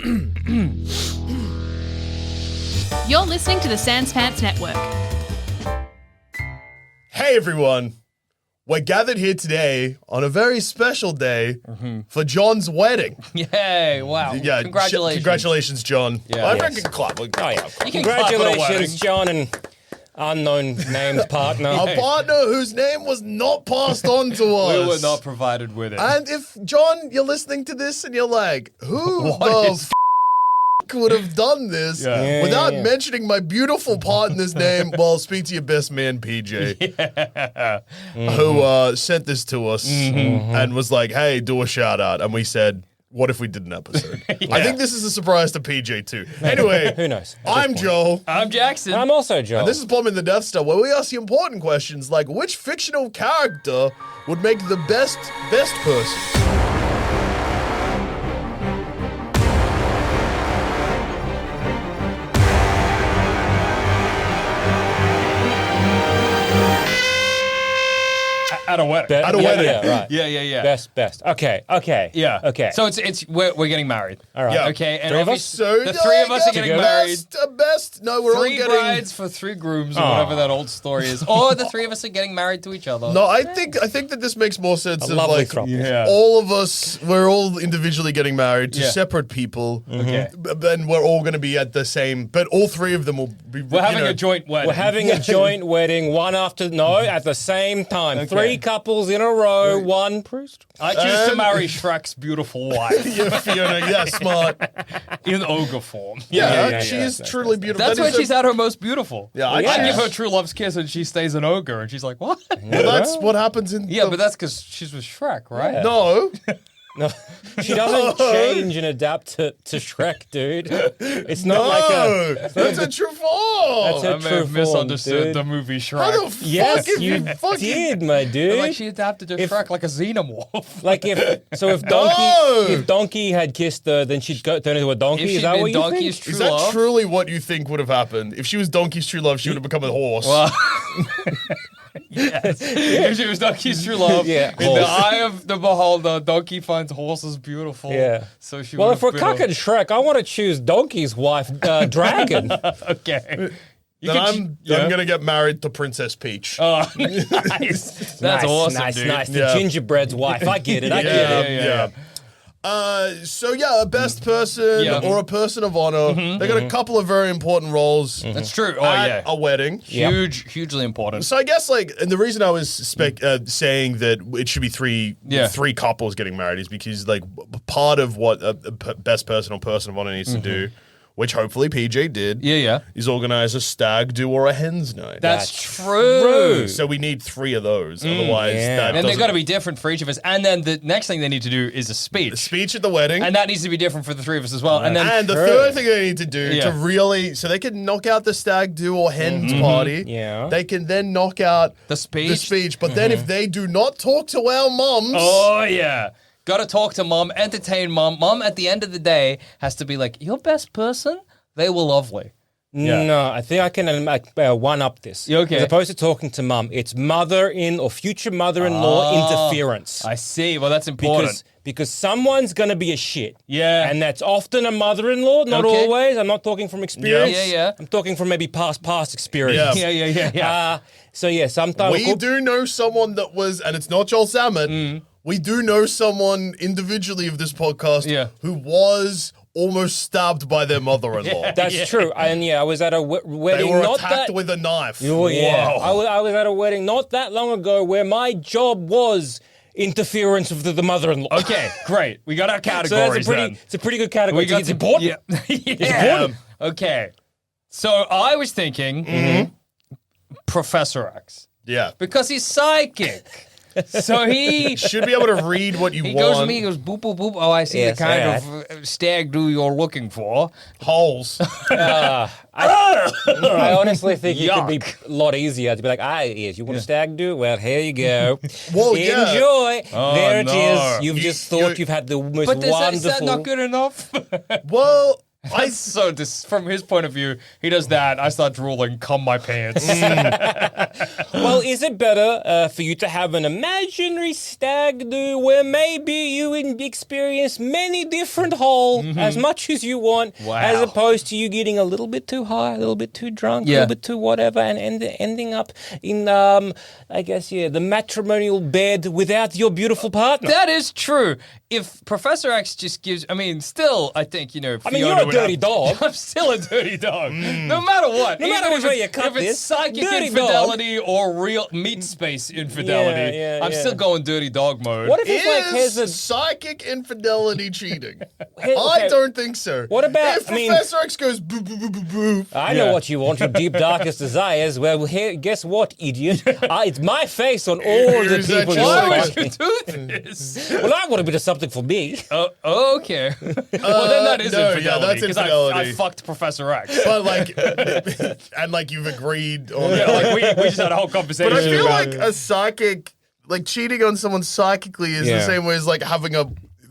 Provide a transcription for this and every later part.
You're listening to the Sans Pants Network. Hey everyone, we're gathered here today on a very special day for John's wedding. Yay, wow. Yeah, Congratulations. Congratulations, John. Yeah. I Yes. reckon clap. Oh, yeah. You can clap at a wedding. Congratulations, John, and unknown named partner. A partner whose name was not passed on to us. We were not provided with it. And if, John, you're listening to this and you're like, who the would have done this without mentioning my beautiful partner's name? Well, speak to your best man, PJ, who sent this to us and was like, hey, do a shout out. And we said, what if we did an episode? I think this is a surprise to PJ too. Anyway, Who knows? I'm Joel. I'm Jackson. I'm also Joel. And this is Plumbing the Death Star, where we ask you important questions like which fictional character would make the best person? At a wedding. At a wedding. Yeah, right. Yeah. Best. Okay. Yeah. Okay. So it's we're getting married. All right. Yeah. Okay. And Three of us? obviously the three of us are getting married. Best. No, we're all Three getting. brides for three grooms or whatever that old story is. Or the three of us are getting married to each other. No, I think that this makes more sense. A of lovely like throuple. all of us, we're all individually getting married to Yeah. separate people. Okay. Then we're all going to be at the same, but all three of them will be. We're having a joint wedding. We're having a joint wedding, at the same time. 3 couples in a row, one priest. I choose to marry Shrek's beautiful wife Yeah, Fiona. Yeah, smart. in ogre form. Yeah, she is truly beautiful. That's That when is she's at her most beautiful. Yeah, I I give her true love's kiss and she stays an ogre and she's like, what? Well, that's what happens in. Yeah, but that's because she's with Shrek, right? Yeah. No. No, she doesn't change and adapt to Shrek, dude. It's not like a. That's a true form. That's a I may true have misunderstood form, the dude. movie Shrek. How the fuck Yes, if you fucking did, my dude. Like she adapted to Shrek like a xenomorph. Like if Donkey had kissed her, then she'd turn into a donkey. If Is she'd that been what you Donkey's think? true Is that love. truly what you think would have happened? If she was Donkey's true love, she would have become a horse. Well, yes. If she was Donkey's true love, Yeah, in the horse. eye of the beholder, Donkey finds horses beautiful. Yeah. So she Well, would if we're have been cucking Shrek, I want to choose Donkey's wife, Dragon. okay. You Then I'm gonna get married to Princess Peach. Oh, nice. That's awesome, dude. Nice. Yeah. The gingerbread's wife. I get it. I get it. Yeah. So a best person Yeah. or a person of honor. They got a couple of very important roles That's true. Oh, at yeah. a wedding. Hugely important. So I guess and the reason I was saying that it should be three couples getting married is because part of what a best person or person of honor needs to do, which hopefully PJ did, Yeah. is organize a stag do or a hen's night. That's true. So we need 3 of those. Otherwise, that And they've doesn't- got to be different for each of us. And then the next thing they need to do is a speech. speech at the wedding. And that needs to be different for the three of us as well. And then And the third thing they need to do Yeah. to really, so they can knock out the stag do or hen's party. Yeah. They can then knock out The speech. But then if they do not talk to our moms, oh, yeah. Got to talk to mom, entertain mom. Mom, at the end of the day, has to be like, your best person? They were lovely. No, I think I can one up this. You okay? As opposed to talking to mum, it's mother-in or future mother-in-law interference. I see. Well, that's important. Because someone's going to be a shit. Yeah. And that's often a mother-in-law, not Okay. always. I'm not talking from experience. Yeah. I'm talking from maybe past experience. Yeah. Sometimes we do know someone that was, and it's not Joel Zammit, we do know someone individually of this podcast who was almost stabbed by their mother-in-law. That's true. And I was at a They wedding. were not attacked that, with a knife. Oh, yeah. Whoa. I was at a wedding not that long ago where my job was interference of the mother-in-law. Okay, great. We got our So categories it's a pretty good category. it's important. Yeah. important. Okay. So I was thinking Professor X. Yeah. Because he's psychic. So he Should be able to read what you he want. goes to me, he goes, boop, boop, boop. Oh, I see Yes, the kind yeah. of stag do you're looking for. Holes. I honestly think it could be Yuck. a lot easier to be like, yes, you want a stag do? Well, here you go. Well, yeah. Enjoy. Oh, there it no. is. You've just thought you've had the most But wonderful. is that not good enough? Well, So from his point of view, he does that. I start drooling, cum my pants. Well, is it better for you to have an imaginary stag do where maybe you experience many different holes as much as you want, as opposed to you getting a little bit too high, a little bit too drunk, a little bit too whatever, and ending up in, I guess, the matrimonial bed without your beautiful partner? That is true. If Professor X just gives, I mean, still, I think, you're Fiona a dirty dog. I'm still a dirty dog. No matter what. No matter which way you cut if this, it's psychic dirty infidelity or real meat space infidelity, I'm still going dirty dog mode. What if it's like, here's a... psychic infidelity cheating? Okay. I don't think so. What about, if Professor X goes boo boo boo boo boo? I know what you want, your deep darkest desires. Well, here, guess what, idiot? It's my face on all the people you're Why would fucking. you do this? Well, I want a bit of something for me. Okay. Well, then that is no, infidelity. yeah, that's 'cause infidelity. I fucked Professor X. But like, and like you've agreed on Yeah, like we just had a whole conversation. But I feel about like a psychic, like cheating on someone psychically is the same way as like having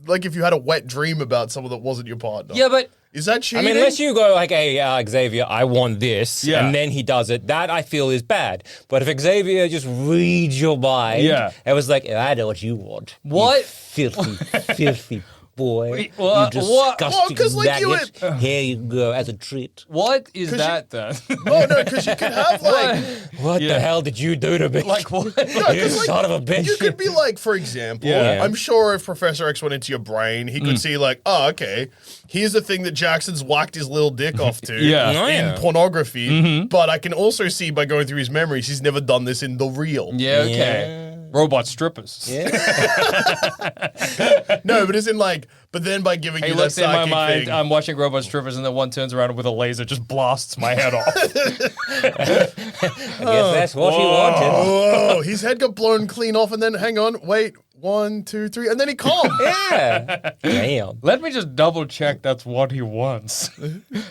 like if you had a wet dream about someone that wasn't your partner. Yeah, but is that cheating? I mean, unless you go like, hey, Xavier, I want this, Yeah. and then he does it, that I feel is bad. But if Xavier just reads your mind, it was like, I know what you want. What? You filthy, filthy boy. Wait, you what? disgusting Well, 'cause, like, you maggot. Here you go as a treat. What is that then? Oh no, because you could have like, What the hell did you do to me? Like what? You son of a bitch. you could be like, for example, Yeah. I'm sure if Professor X went into your brain, he could see like, oh, okay, here's the thing that Jackson's whacked his little dick off to Yeah. Oh, in yeah. pornography, but I can also see by going through his memories, he's never done this in the real. Yeah, okay. Robot strippers. Yeah. No, but it's in like, but then by giving He you that looks in my psychic mind, thing, I'm watching robot strippers, and then one turns around with a laser, just blasts my head off. I guess that's what he wanted. oh, his head got blown clean off, and then hang on, wait, 1, 2, 3, and then he calmed. Yeah. Damn. Let me just double check that's what he wants.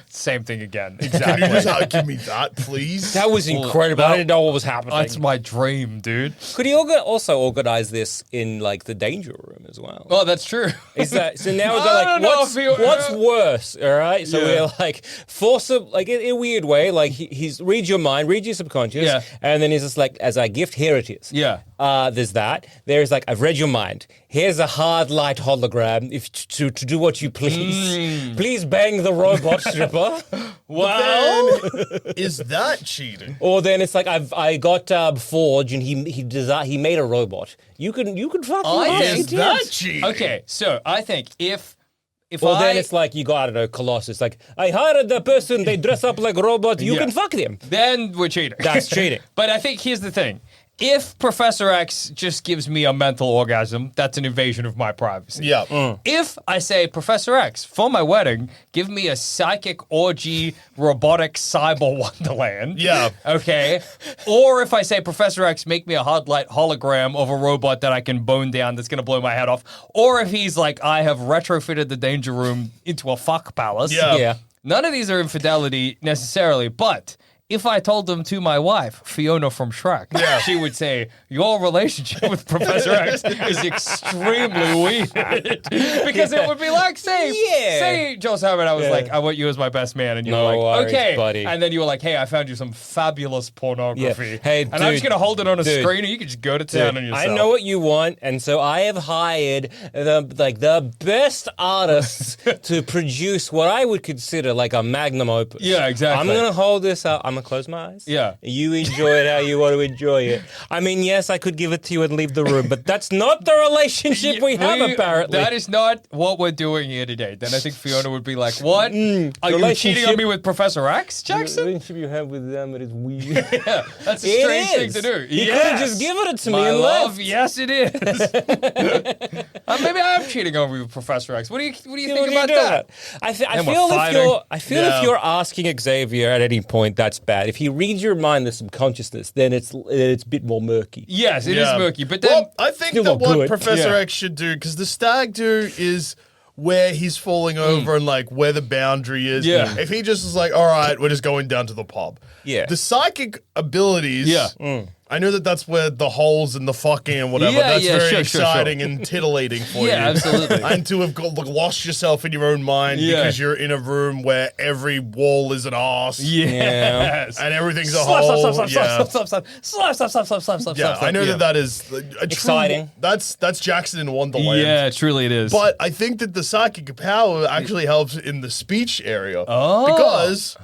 Same thing again. Can Exactly. you just give me that, please? That was incredible. I didn't know what was happening. That's my dream, dude. Could he also organize this in like the danger room as well? Oh, that's true. Is that so? Now we've I got don't know like if he- what's worse? All right, so Yeah. we're like force him like in a weird way. Like he's reads your mind, reads your subconscious, Yeah. and then he's just like, as a gift, here it is. Yeah. There's that. There's like, I've read your mind. Here's a hard light hologram. If to do what you please, please bang the robot stripper. Well, Is that cheating? Or then it's like I got Forge and he made a robot. You can fuck him. Is that cheating? okay, so I think if Or then it's like you got, I don't know, Colossus. Like, I hired the person, they dress up like a robot, you Yeah. can fuck them. then we're cheating. That's cheating. But I think here's the thing. If Professor X just gives me a mental orgasm, that's an invasion of my privacy. Yeah. If I say, Professor X, for my wedding, give me a psychic orgy robotic cyber wonderland. Yeah. Okay. Or if I say, Professor X, make me a hard light hologram of a robot that I can bone down that's going to blow my head off. Or if he's like, I have retrofitted the danger room into a fuck palace. Yeah. None of these are infidelity necessarily, but if I told them to my wife, Fiona from Shrek, she would say, your relationship with Professor X is extremely weird. Because it would be like, say, Joel Salmon, I was like, I want you as my best man. And you No were like, worries, okay. buddy. And then you were like, hey, I found you some fabulous pornography. Yeah. Hey, and I'm just dude, going to hold it on a dude, screen and you can just go to town on yourself. I know what you want, and so I have hired the best artists to produce what I would consider like a magnum opus. Yeah, exactly. I'm gonna hold this up. I'm gonna close my eyes. Yeah. You enjoy it how you want to enjoy it. I mean, yes, I could give it to you and leave the room, but that's not the relationship we have, apparently. That is not what we're doing here today. Then I think Fiona would be like, what? Are you relationship- cheating on me with Professor X, The Jackson? relationship you have with them, it is weird. Yeah, that's a It strange thing is. to do. You could have just given it to me My and love, left. yes, it is. Maybe I am cheating on you with Professor X. What do you think What about do you do? that? I And we're feel fighting. if you're asking Xavier at any point, that's bad. If he reads your mind, the subconsciousness, then it's a bit more murky. Yes, it is Yeah. murky. But then, Well, I think Still that not what good. Professor Yeah. X should do, because the stag do is where he's falling over and like where the boundary is. Yeah. If he just is like, all right, we're just going down to the pub. Yeah. The psychic abilities. Yeah. I know that that's where the holes and the fucking and whatever. Yeah, that's yeah, very sure, exciting and titillating for you. Yeah, absolutely. And to have lost yourself in your own mind because you're in a room where every wall is an arse. Yes. And everything's a hole. Slap. Yeah, I know that is Exciting. That's Jackson in Wonderland. Yeah, truly it is. But I think that the psychic power actually helps in the speech area. Oh. Because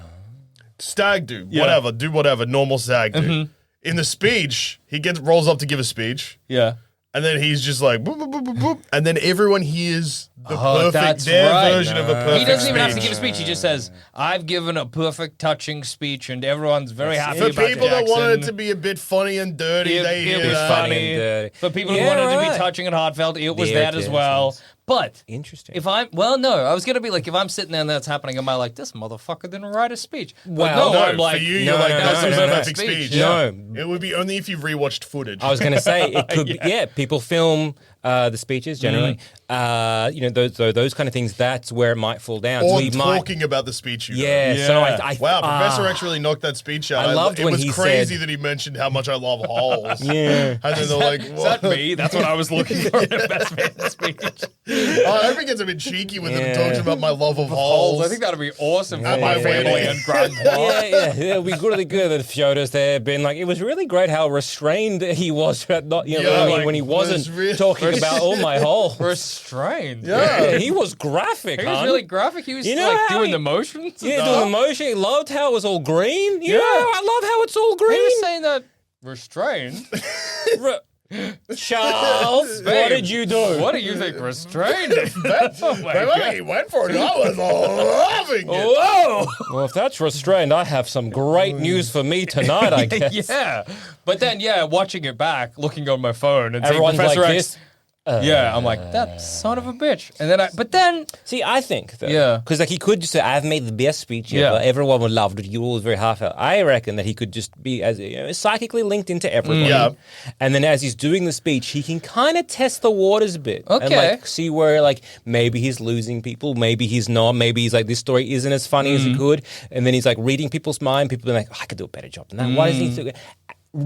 stag do whatever, normal stag do. In the speech, he rolls up to give a speech. Yeah. And then he's just like, boop, boop, boop, boop, boop. And then everyone hears the that's their right. version of a perfect He doesn't even have to speech. give a speech. He just says, "I've given a perfect, touching speech, and everyone's very happy For about people that Jackson. wanted it to be a bit funny and dirty, they hear it was that. funny. dirty. For people who Yeah, wanted to right. be touching and heartfelt, it was There that it as is, well. yes. But Interesting. if I was gonna be like, if I'm sitting there and that's happening, am I like, this motherfucker didn't write a speech? But Well, No, I'm like, for you, you're like, no, that's no, a no, no. perfect speech. No. It would be only if you rewatched footage. I was going to say it could be, people film the speeches generally. Those kind of things, that's where it might fall down. or so he talking about the speech. You know. Yeah, so I Wow, Professor X really knocked that speech out. I loved it when was he crazy said- that he mentioned how much I love holes. Yeah. And then they're like, is that what? me? That's what I was looking for in a best man speech. I hope he gets a bit cheeky with it and Yeah. talks about my love of Holes. holes. I think that'd be awesome for At my my family wedding. and grandpa. It'll be really good that photos there been like, it was really great how restrained he was at not, you know what I mean, like, when he wasn't was really- talking about all my holes. Restrained. Yeah. He was graphic, He was hon. really graphic. He was You know like how doing he- the motions. and Yeah, stuff. doing the motion. He loved how it was all green. You Yeah. know, I love how it's all He green. was saying that restrained. Charles, what did you do? What do you think restrained? Oh my Hey, God. he went for it. I was loving it. Whoa! Well, if that's restrained, I have some great news for me tonight, I guess. Yeah, but then watching it back, looking on my phone, and Everyone's seeing Professor like X. this. I'm like that son of a bitch, and then See, I think though, Yeah. because like he could just say, "I've made the best speech ever. Yeah. Everyone would love it. You all was very heartfelt." I reckon that he could just be as psychically linked into everybody, Yeah. and then as he's doing the speech, he can kind of test the waters a bit, and Okay. like see where like maybe he's losing people, maybe he's not, maybe he's like this story isn't as funny as it could, and then he's like reading people's mind. People are like, I could do a better job than that. Why doesn't he do it?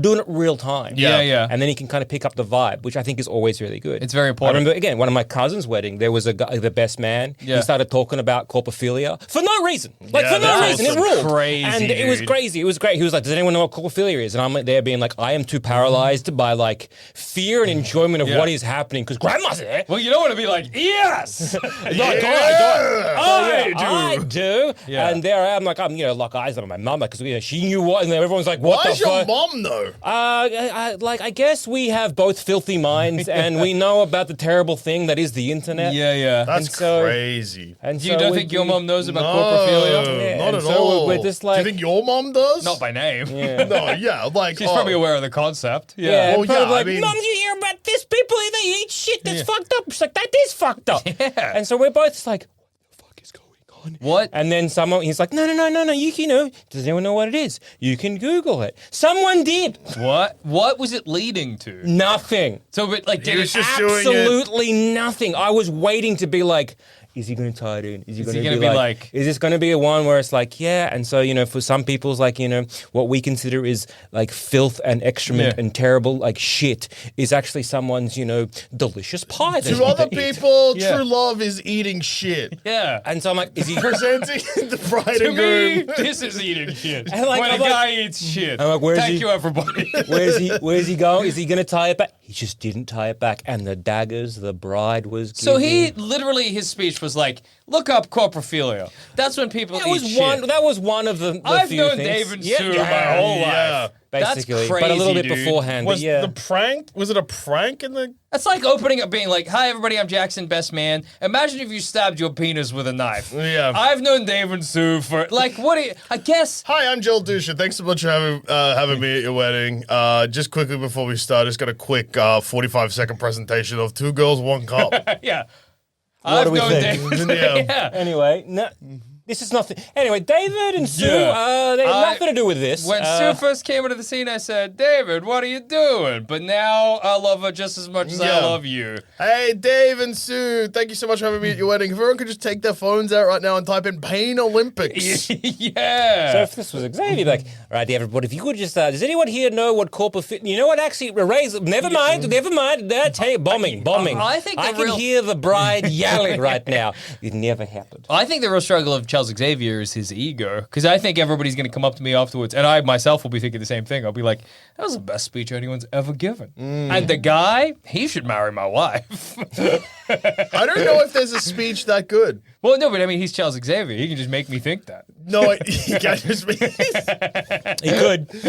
Doing it real time. Yeah. And then he can kind of pick up the vibe, which I think is always really good. It's very important. I remember, again, one of my cousin's wedding, there was a guy, the best man. Yeah. He started talking about corpophilia for no reason. Like, Yeah, for no that's reason. It awesome. ruled. Crazy, And it was dude. crazy. It was great. He was like, does anyone know what corpophilia is? And I'm there being like, I am too paralyzed by like fear and enjoyment of Yeah. what is happening because grandma's there. well, you don't want to be like yes. I do. Yeah. And there I am, like, I'm, lock eyes on my mum because she knew what, and everyone's like, what Why the is your fuck? mom though? I guess we have both filthy minds, and we know about the terrible thing that is the internet. Yeah. That's And so- crazy. And You so don't we- think your mom knows about No, corpophilia? Yeah, not and at so all. we're just Do like- you think your mom does? Not by name. No, yeah, like She's probably aware of the concept. Yeah, Well, probably yeah, I like, mean- Mum, you hear about this? People, they eat shit that's fucked up. She's like, that is fucked up. Yeah. And so we're both just like, what the fuck is going on? What? And then he's like, no, you know, does anyone know what it is? You can Google it. Someone did. What was it leading to? Nothing. So, but like, did was it? just doing it. Absolutely nothing. I was waiting to be like, is he going to tie it in? Is he going to be like, is this going to be a one where it's like, yeah? And so, for some people's like, what we consider is like filth and excrement Yeah. and terrible like shit is actually someone's, delicious pie. that To he other made. people, Yeah. true love is eating shit. Yeah. And so I'm like, is he? Presenting the bride To and me, groom. this is eating shit. And like, when I'm a like- guy eats shit. I'm like, where's Thank he? you, everybody. Where's he going? Is he going to tie it back? He just didn't tie it back. And the daggers the bride was giving. So his speech was like, look up corpophilia. That's when people That eat was shit. That was one of the I've few known things. Dave and Yeah, Sue yeah, my whole yeah. life. basically, That's but a little crazy, bit dude. beforehand. Was but yeah, the prank? Was it a prank in the? That's like opening up being like, hi, everybody, I'm Jackson, best man. Imagine if you stabbed your penis with a knife. Yeah. I've known Dave and Sue for, like, I guess. Hi, I'm Joel Duscher. Thanks so much for having me at your wedding. Just quickly before we start, just got a quick 45-second presentation of Two Girls, One Cup. Yeah. What I've do we known think? Dave and Sue. Yeah. Yeah. Anyway, no. This is nothing. Anyway, David and Sue, they have nothing to do with this. When Sue first came into the scene, I said, David, what are you doing? But now I love her just as much as I love you. Hey, Dave and Sue, thank you so much for having me at your wedding. If everyone could just take their phones out right now and type in Pain Olympics. Yeah. Uh, So if this was Xavier, like, all right, everybody, if you could just, does anyone here know what corporate fit? You know what? Actually, never mind. Bombing. I think I can hear the bride yelling right now. It never happened. I think the real struggle of Charles Xavier is his ego, because I think everybody's going to come up to me afterwards, and I myself will be thinking the same thing. I'll be like, that was the best speech anyone's ever given. And the guy, he should marry my wife. I don't know if there's a speech that good. Well, no, but I mean, he's Charles Xavier. He can just make me think that. No, he can't just be. He could. He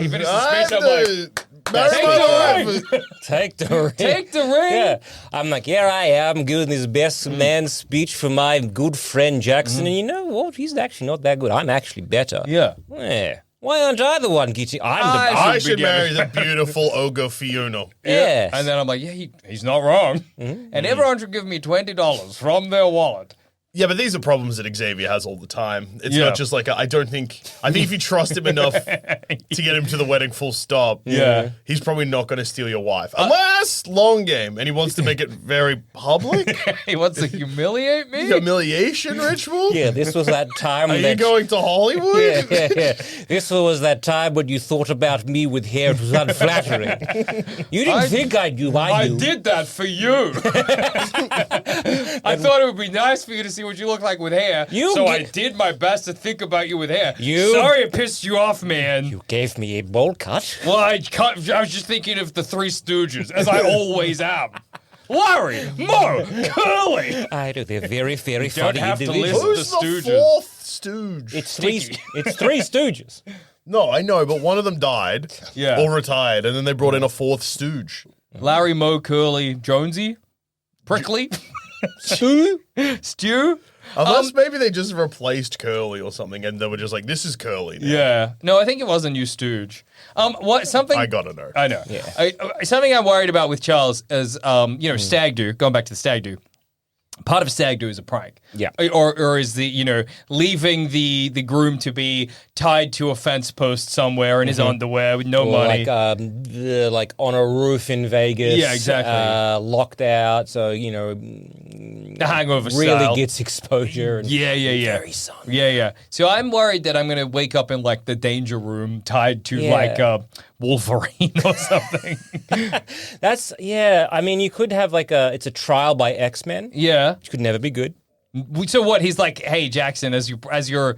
finished the speech, I'm like, marry my wife. Take the ring. take the ring. Yeah. I'm like, here I am giving this best man speech for my good friend Jackson. And you know what? He's actually not that good. I'm actually better. Yeah. Yeah. Why aren't I the one getting... I should marry the beautiful ogre Fiona. Yes. And then I'm like, yeah, he's not wrong. And everyone should give me $20 from their wallet. Yeah, but these are problems that Xavier has all the time. It's not just like, I think if you trust him enough to get him to the wedding full stop, he's probably not going to steal your wife. Unless, long game, and he wants to make it very public. He wants to humiliate me? Humiliation ritual? Yeah, this was that time Are you going to Hollywood? Yeah. This was that time when you thought about me with hair. It was unflattering. You didn't think I knew. I knew. I did that for you. I thought it would be nice for you to see what you look like with hair. I did my best to think about you with hair. Sorry it pissed you off, man. You gave me a bowl cut. Well, I was just thinking of the Three Stooges, as I always am. Larry, Moe, Curly. I do. They're very, very You don't funny have to individuals. listen to Who's the the Stooges. fourth stooge? It's three Stooges. No, I know, but one of them died or retired, and then they brought in a fourth stooge. Larry, Moe, Curly, Jonesy, Prickly, Stew. Unless maybe they just replaced Curly or something, and they were just like, "This is Curly." Now. Yeah. No, I think it was a new stooge. Something I gotta know. I know. Yeah. Something I'm worried about with Charles is, stag do. Going back to the stag do. Part of stag do is a prank. Yeah. Or is the, leaving the groom to be tied to a fence post somewhere in his underwear with no money. Like on a roof in Vegas. Yeah, exactly. Locked out, so, The Hangover really style. gets exposure. And Yeah. Very sun. Yeah. So I'm worried that I'm going to wake up in like the danger room tied to Wolverine or something. I mean, you could have it's a trial by X-Men. Yeah. Which could never be good. So what? He's like, hey, Jackson, as your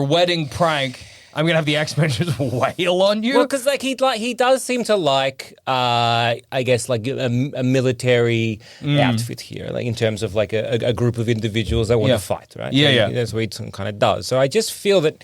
wedding prank, I'm gonna have the X-Men just wail on you. Well, because he does seem to like, I guess, like a military outfit here, like in terms of like a group of individuals that want to fight, right? Yeah. That's what he kind of does. So I just feel that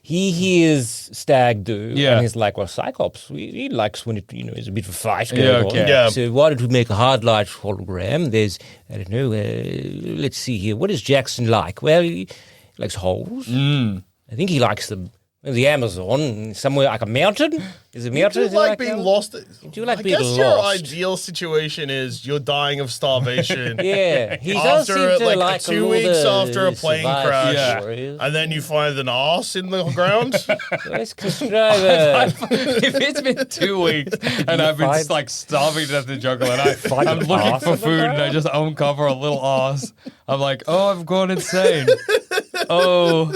he hears stag do, and he's like, well, Cyclops, he likes when it, is a bit of a fight going on. Yeah. So why don't we make a hard light hologram? There's, I don't know, let's see here. What does Jackson like? Well, he likes holes. I think he likes them. The Amazon, somewhere like a mountain. Is it a mountain? Do you like being lost? Do you like I being guess lost? your ideal situation is you're dying of starvation. Yeah, he does seem after to like 2 all weeks the after a plane crash, stories. and then you find an arse in the ground. Let's driver. If it's been 2 weeks and I've been just like starving to death in the jungle and I'm looking for food and I just uncover a little ass, I'm like, oh, I've gone insane. Oh,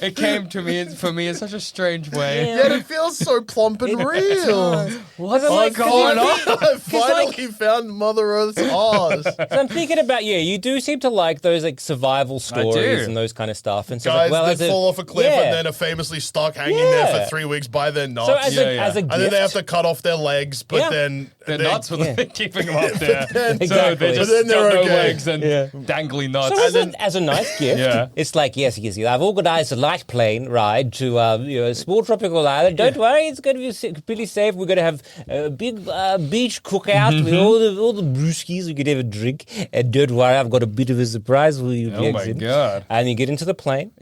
it came to me for me in such a strange way. Yet it feels so plump and real. What's going on? I finally found Mother Earth's arse. So I'm thinking about, you do seem to like those like survival stories and those kind of stuff. And so Guys like, that fall off a cliff and then are famously stuck hanging there for 3 weeks by their nuts. So as a gift, and then they have to cut off their legs, but then Their nuts were keeping them up there. Exactly. So they just But then they're got no okay. legs and dangly nuts. So as a nice gift, it's like, yes, I've organized a light plane ride to a small tropical island. Don't worry, it's going to be completely safe. We're going to have a big beach cookout with all the brewskis we could ever drink. And don't worry, I've got a bit of a surprise for you. Oh my God. And you get into the plane,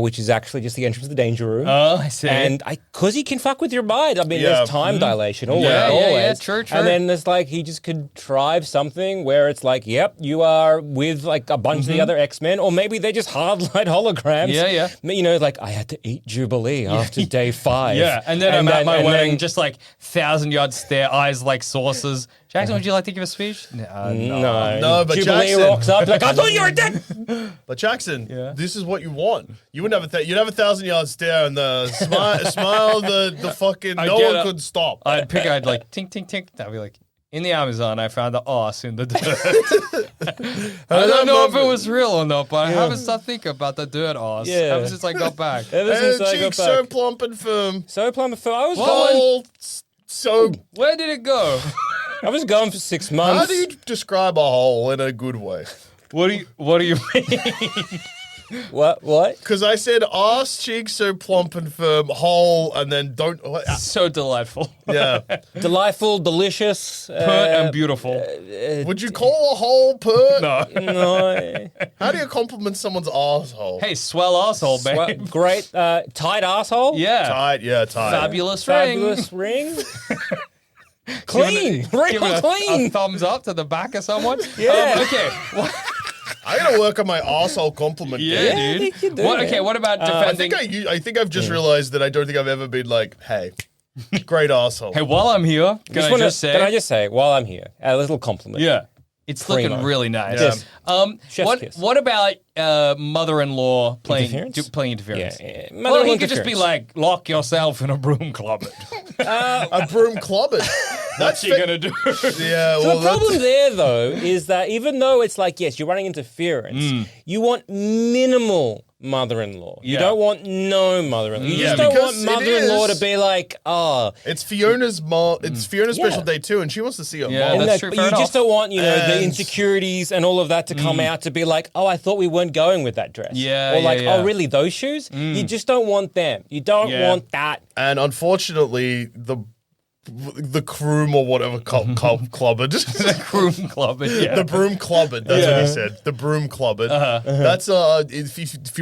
which is actually just the entrance to the danger room. Oh, I see. And because he can fuck with your mind. I mean, there's time dilation always. Yeah, true. And then there's like, he just contrives something where it's like, yep, you are with like a bunch of the other X-Men, or maybe they're just hard-light holograms. Yeah. You know, like, I had to eat Jubilee after day 5. Yeah, and then I'm at my wedding, just like 1,000-yard stare, eyes like saucers. Jackson, would you like to give a speech? No, but Jubilee Jackson rocks up like, I thought you were dead. But Jackson, this is what you want. You would have you'd have 1,000-yard stare and the smile, the fucking one could stop. I'd like tink tink tink. I'd be like, in the Amazon, I found the arse in the dirt. I don't know if it was real or not, but I haven't stopped thinking about the dirt arse ever since I got back. Ever since I got cheeks back. so plump and firm. So plump and firm. I was Whole, so. Where did it go? I was gone for 6 months. How do you describe a hole in a good way? What do you mean? What? Because I said arse, cheeks so plump and firm, hole, and then don't. So delightful. Yeah. Delightful, delicious. Pert and beautiful. Would you call a hole pert? No. No. How do you compliment someone's asshole? Hey, swell asshole, babe. Great. Tight asshole. Yeah. Tight. Fabulous ring. Fabulous ring. Clean. Real A clean. thumbs up to the back of someone. Yeah. Okay. I gotta work on my asshole compliment game. Yeah, I dude. think you do, What, man. okay, what about I defending? think I've just realized that I don't think I've ever been like, hey, great asshole. Hey, while I'm here, can I just say? While I'm here, a little compliment? Yeah. It's Primo. looking really nice. Yes. Chef's kiss. What about mother-in-law playing interference? Yeah. Well, he could just be like, lock yourself in a broom closet. A broom clobbered. What's he gonna do? Yeah, So the problem there, though, is that even though it's like, yes, you're running interference, you want minimal mother-in-law. You Yeah. don't want no mother-in-law. You Yeah, just don't because want mother-in-law it is- to be like, It's Fiona's mom. It's Fiona's special day too, and she wants to see her Yeah, mom. that's and true, but fair you enough. just don't want, the And- insecurities and all of that to come out to be like, oh, I thought we weren't going with that dress. Yeah, Or like, yeah. oh, really, those shoes? You just don't want them. You don't Yeah. want that. And unfortunately, the croom or whatever clobbered. Broom club. Yeah. The broom clobbered. That's what he said. The broom clobbered. That's if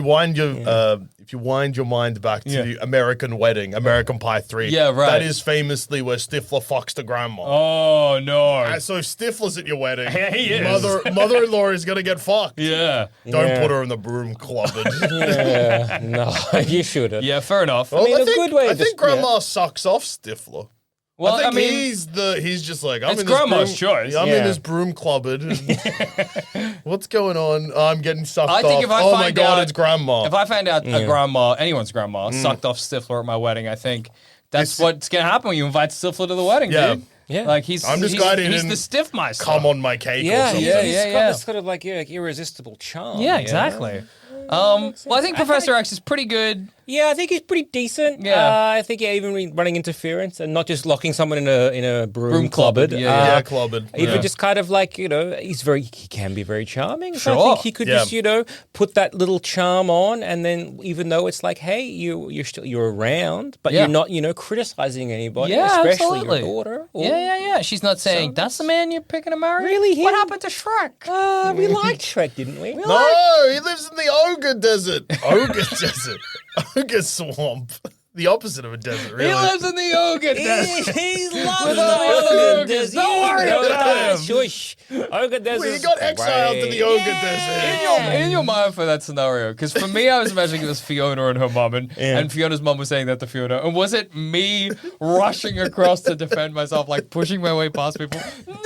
you wind your mind back to the American Wedding, American Pie 3. Yeah, right. That is famously where Stifler fucks the grandma. Oh no. So if Stifler's at your wedding, He is. mother-in-law is gonna get fucked. Yeah. Don't Yeah. put her in the broom clobbered. Yeah, no, you shouldn't. Yeah, fair enough. Well, mean, I a think, good way I of think just- grandma sucks off Stifler. Well, I think I mean, he's just like, I'm it's in this grandma's broom, choice. I'm Yeah. in this broom clobbered. and what's going on? I'm getting sucked I think off. if I Oh my find god, out- it's grandma. If I find out a grandma, anyone's grandma, sucked off Stifler at my wedding, I think that's It's- what's gonna happen when you invite Stifler to the wedding, Yeah. dude. Yeah. Like he's I'm just he's, glad he he's didn't the stiff meister. Come on my cake or Yeah, something. he's yeah. got this sort of like irresistible charm. Yeah, you know? exactly. Well, I think Professor X is pretty good. Yeah, I think he's pretty decent. Yeah. I think even running interference and not just locking someone in a broom clobbered. Yeah, clobbered. Even Yeah. just kind of like, he can be very charming. So I Sure. think he could Yeah. just, put that little charm on, and then even though it's like, hey, you're around, but Yeah. you're not, criticizing anybody, Yeah, especially absolutely. your daughter. or- Yeah. She's not saying that's the man you're picking to marry. Really, What him? happened to Shrek? We liked Shrek, didn't we? No, he lives in the ogre desert. Ogre desert. Ogre swamp. The opposite of a desert, really. He lives in the ogre desert. He's loves With the all the ogre ogres. desert. Don't worry about him. Shush. Ogre desert. Well, he got exiled to the ogre desert. In your mind for that scenario, because for me, I was imagining it was Fiona and her mum, and Fiona's mum was saying that to Fiona. And was it me rushing across to defend myself, like pushing my way past people? No,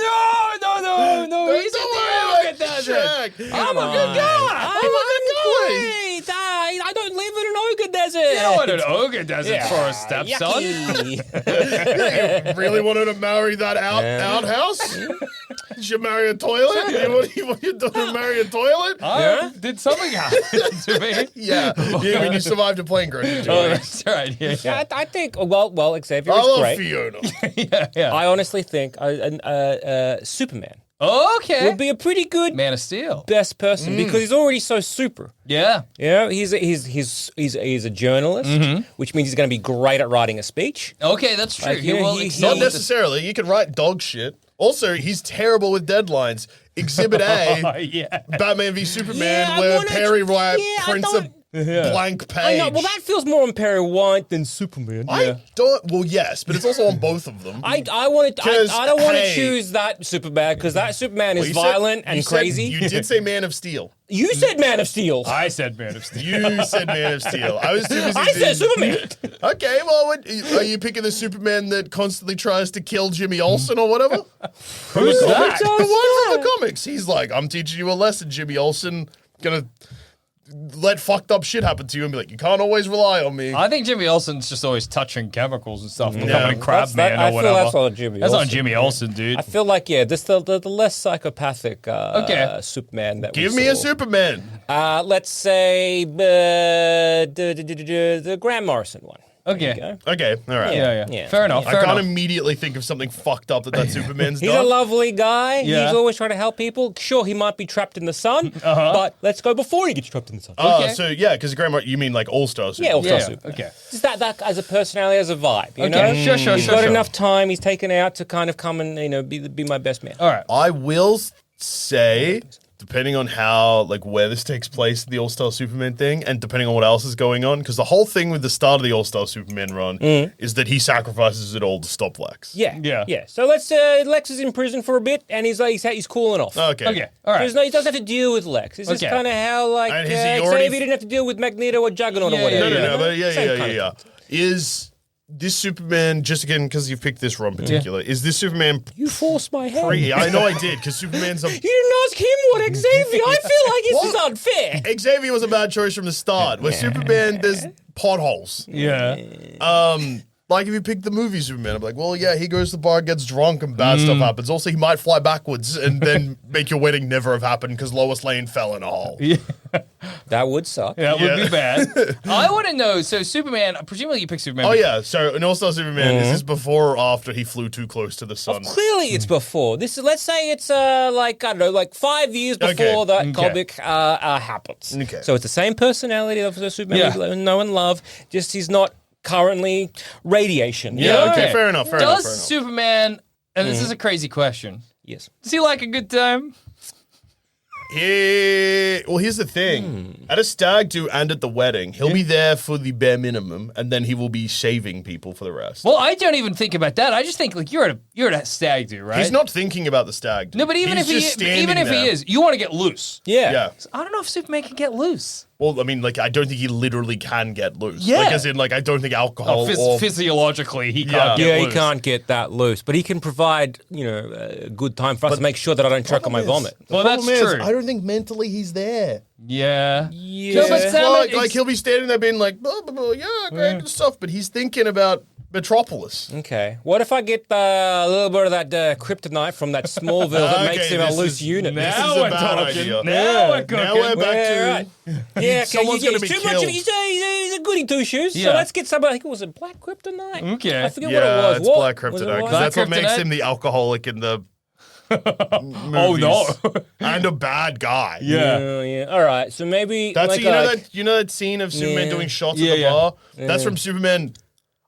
he's in the ogre desert. I'm a good guy. I'm a good guy. Wait, I don't live in an ogre desert. You don't want an ogre desert for a stepson. Yucky. You really wanted to marry that outhouse? Did you marry a toilet? You do to marry a toilet? Did something happen to me? Yeah. I mean, you survived a plane crash. didn't you? Oh, that's right. Yeah. I think, well, Xavier I is love great. Fiona. Yeah. I honestly think Superman Okay. would be a pretty good Man of Steel. best person because he's already so super. Yeah. Yeah, he's a journalist, which means he's going to be great at writing a speech. Okay, that's true. Like, He you know, will he- excel Not with the- necessarily. You can write dog shit. Also, he's terrible with deadlines. Exhibit A, yeah. Batman v Superman, Yeah, I where wanna- Perry White yeah, I prints a don't- blank page. I know. Well, that feels more on Perry White than Superman. I don't. Well, yes, but it's also on both of them. I want to. 'Cause, I don't want to hey- choose that Superman because that Superman is You said- violent you and said- crazy. You did say Man of Steel. You said Man of Steel. I said Man of Steel. You said Man of Steel. I was too busy. I said Superman. Okay, well, are you picking the Superman that constantly tries to kill Jimmy Olsen or whatever? Who's that? The one from the comics. He's like, I'm teaching you a lesson, Jimmy Olsen. Gonna let fucked up shit happen to you and be like, you can't always rely on me. I think Jimmy Olsen's just always touching chemicals and stuff, becoming Yeah. a crab That's- man that- I or feel whatever. that's not Jimmy That's not Olsen. Jimmy Olsen, dude. I feel like just the less psychopathic Okay. Superman that Give we me a saw. Superman. Let's say the Grant Morrison one. Okay. Go. Okay, all right. Yeah. Fair enough. I Fair can't enough. immediately think of something fucked up that Superman's He's done. a lovely guy. Yeah. He's always trying to help people. Sure, he might be trapped in the sun, but let's go before he gets trapped in the sun. Okay. So yeah, because Grandma, you mean like All Stars? Yeah, All-Star Yeah. Superman. Okay. Just that as a personality, as a vibe, you Okay. know? Sure. He's got enough time. He's taken out to kind of come and be my best man. All right. I will say, depending on how, like, where this takes place, the All-Star Superman thing, and depending on what else is going on, because the whole thing with the start of the All-Star Superman run is that he sacrifices it all to stop Lex. Yeah. So let's Lex is in prison for a bit, and he's cooling off. Okay. Okay. All right. He doesn't have to deal with Lex. It's just Okay. kind of how like And has he already- Xavier didn't have to deal with Magneto or Juggernaut Yeah, or whatever. yeah, No, but Same kind of thing. Is this Superman, just again, because you've picked this run in particular, is this Superman You forced my hand. I know I did, because Superman's a... You didn't ask him what Xavier. I feel like this is unfair. Xavier was a bad choice from the start. With Superman, there's potholes. Yeah. Like if you pick the movie Superman, I'm like, well, yeah, he goes to the bar, gets drunk, and bad stuff happens. Also, he might fly backwards and then make your wedding never have happened because Lois Lane fell in a hole. That would suck. That would Yeah. be bad. I want to know. So Superman, presumably you pick Superman. Oh yeah, so an All-Star Superman, is this before or after he flew too close to the sun? Clearly, it's before. This is. Let's say it's like I don't know, like 5 years before that comic happens. Okay. So it's the same personality of the Superman Yeah. we know and love. Just he's not currently radiation. you Yeah, know? okay, fair enough, fair enough. Does Superman, and this is a crazy question, Yes. does he like a good time? Well, here's the thing. At a stag do and at the wedding, he'll be there for the bare minimum, and then he will be shaving people for the rest. Well, I don't even think about that. I just think like you're at a stag do, right? He's not thinking about the stag do. No, but even He's if just he standing there. is, you want to get loose. Yeah. Yeah. I don't know if Superman can get loose. Well, I mean, like, I don't think he literally can get loose. Yeah. Like, as in, like, I don't think alcohol or... Physiologically, he Yeah. can't get Yeah, loose. he can't get that loose, but he can provide, a good time for us to make sure that I don't choke on my vomit. Well, that's true. I don't think mentally he's there. Yeah. Yeah. No, but Sam, Like, he'll be standing there being like, blah, blah, blah, yeah, great good stuff, but he's thinking about Metropolis. Okay. What if I get a little bit of that kryptonite from that Smallville that Okay, makes him a this loose is- unit? This Now is a we're bad talking. idea. Now we're cooking. Now we're back Yeah, to... right. Yeah, okay, Someone's gonna be too killed. much. He's a goody two shoes. So Yeah. let's get somebody. I think it was a black kryptonite. Okay. I forget Yeah, what it was. it's What? black Was it kryptonite, because white? that's what Black makes kryptonite? him the alcoholic in the Oh no. and a bad guy. Yeah. Yeah. All right. So maybe That's like, you know that scene of Superman Yeah. doing shots Yeah, at the yeah. bar? That's from Superman.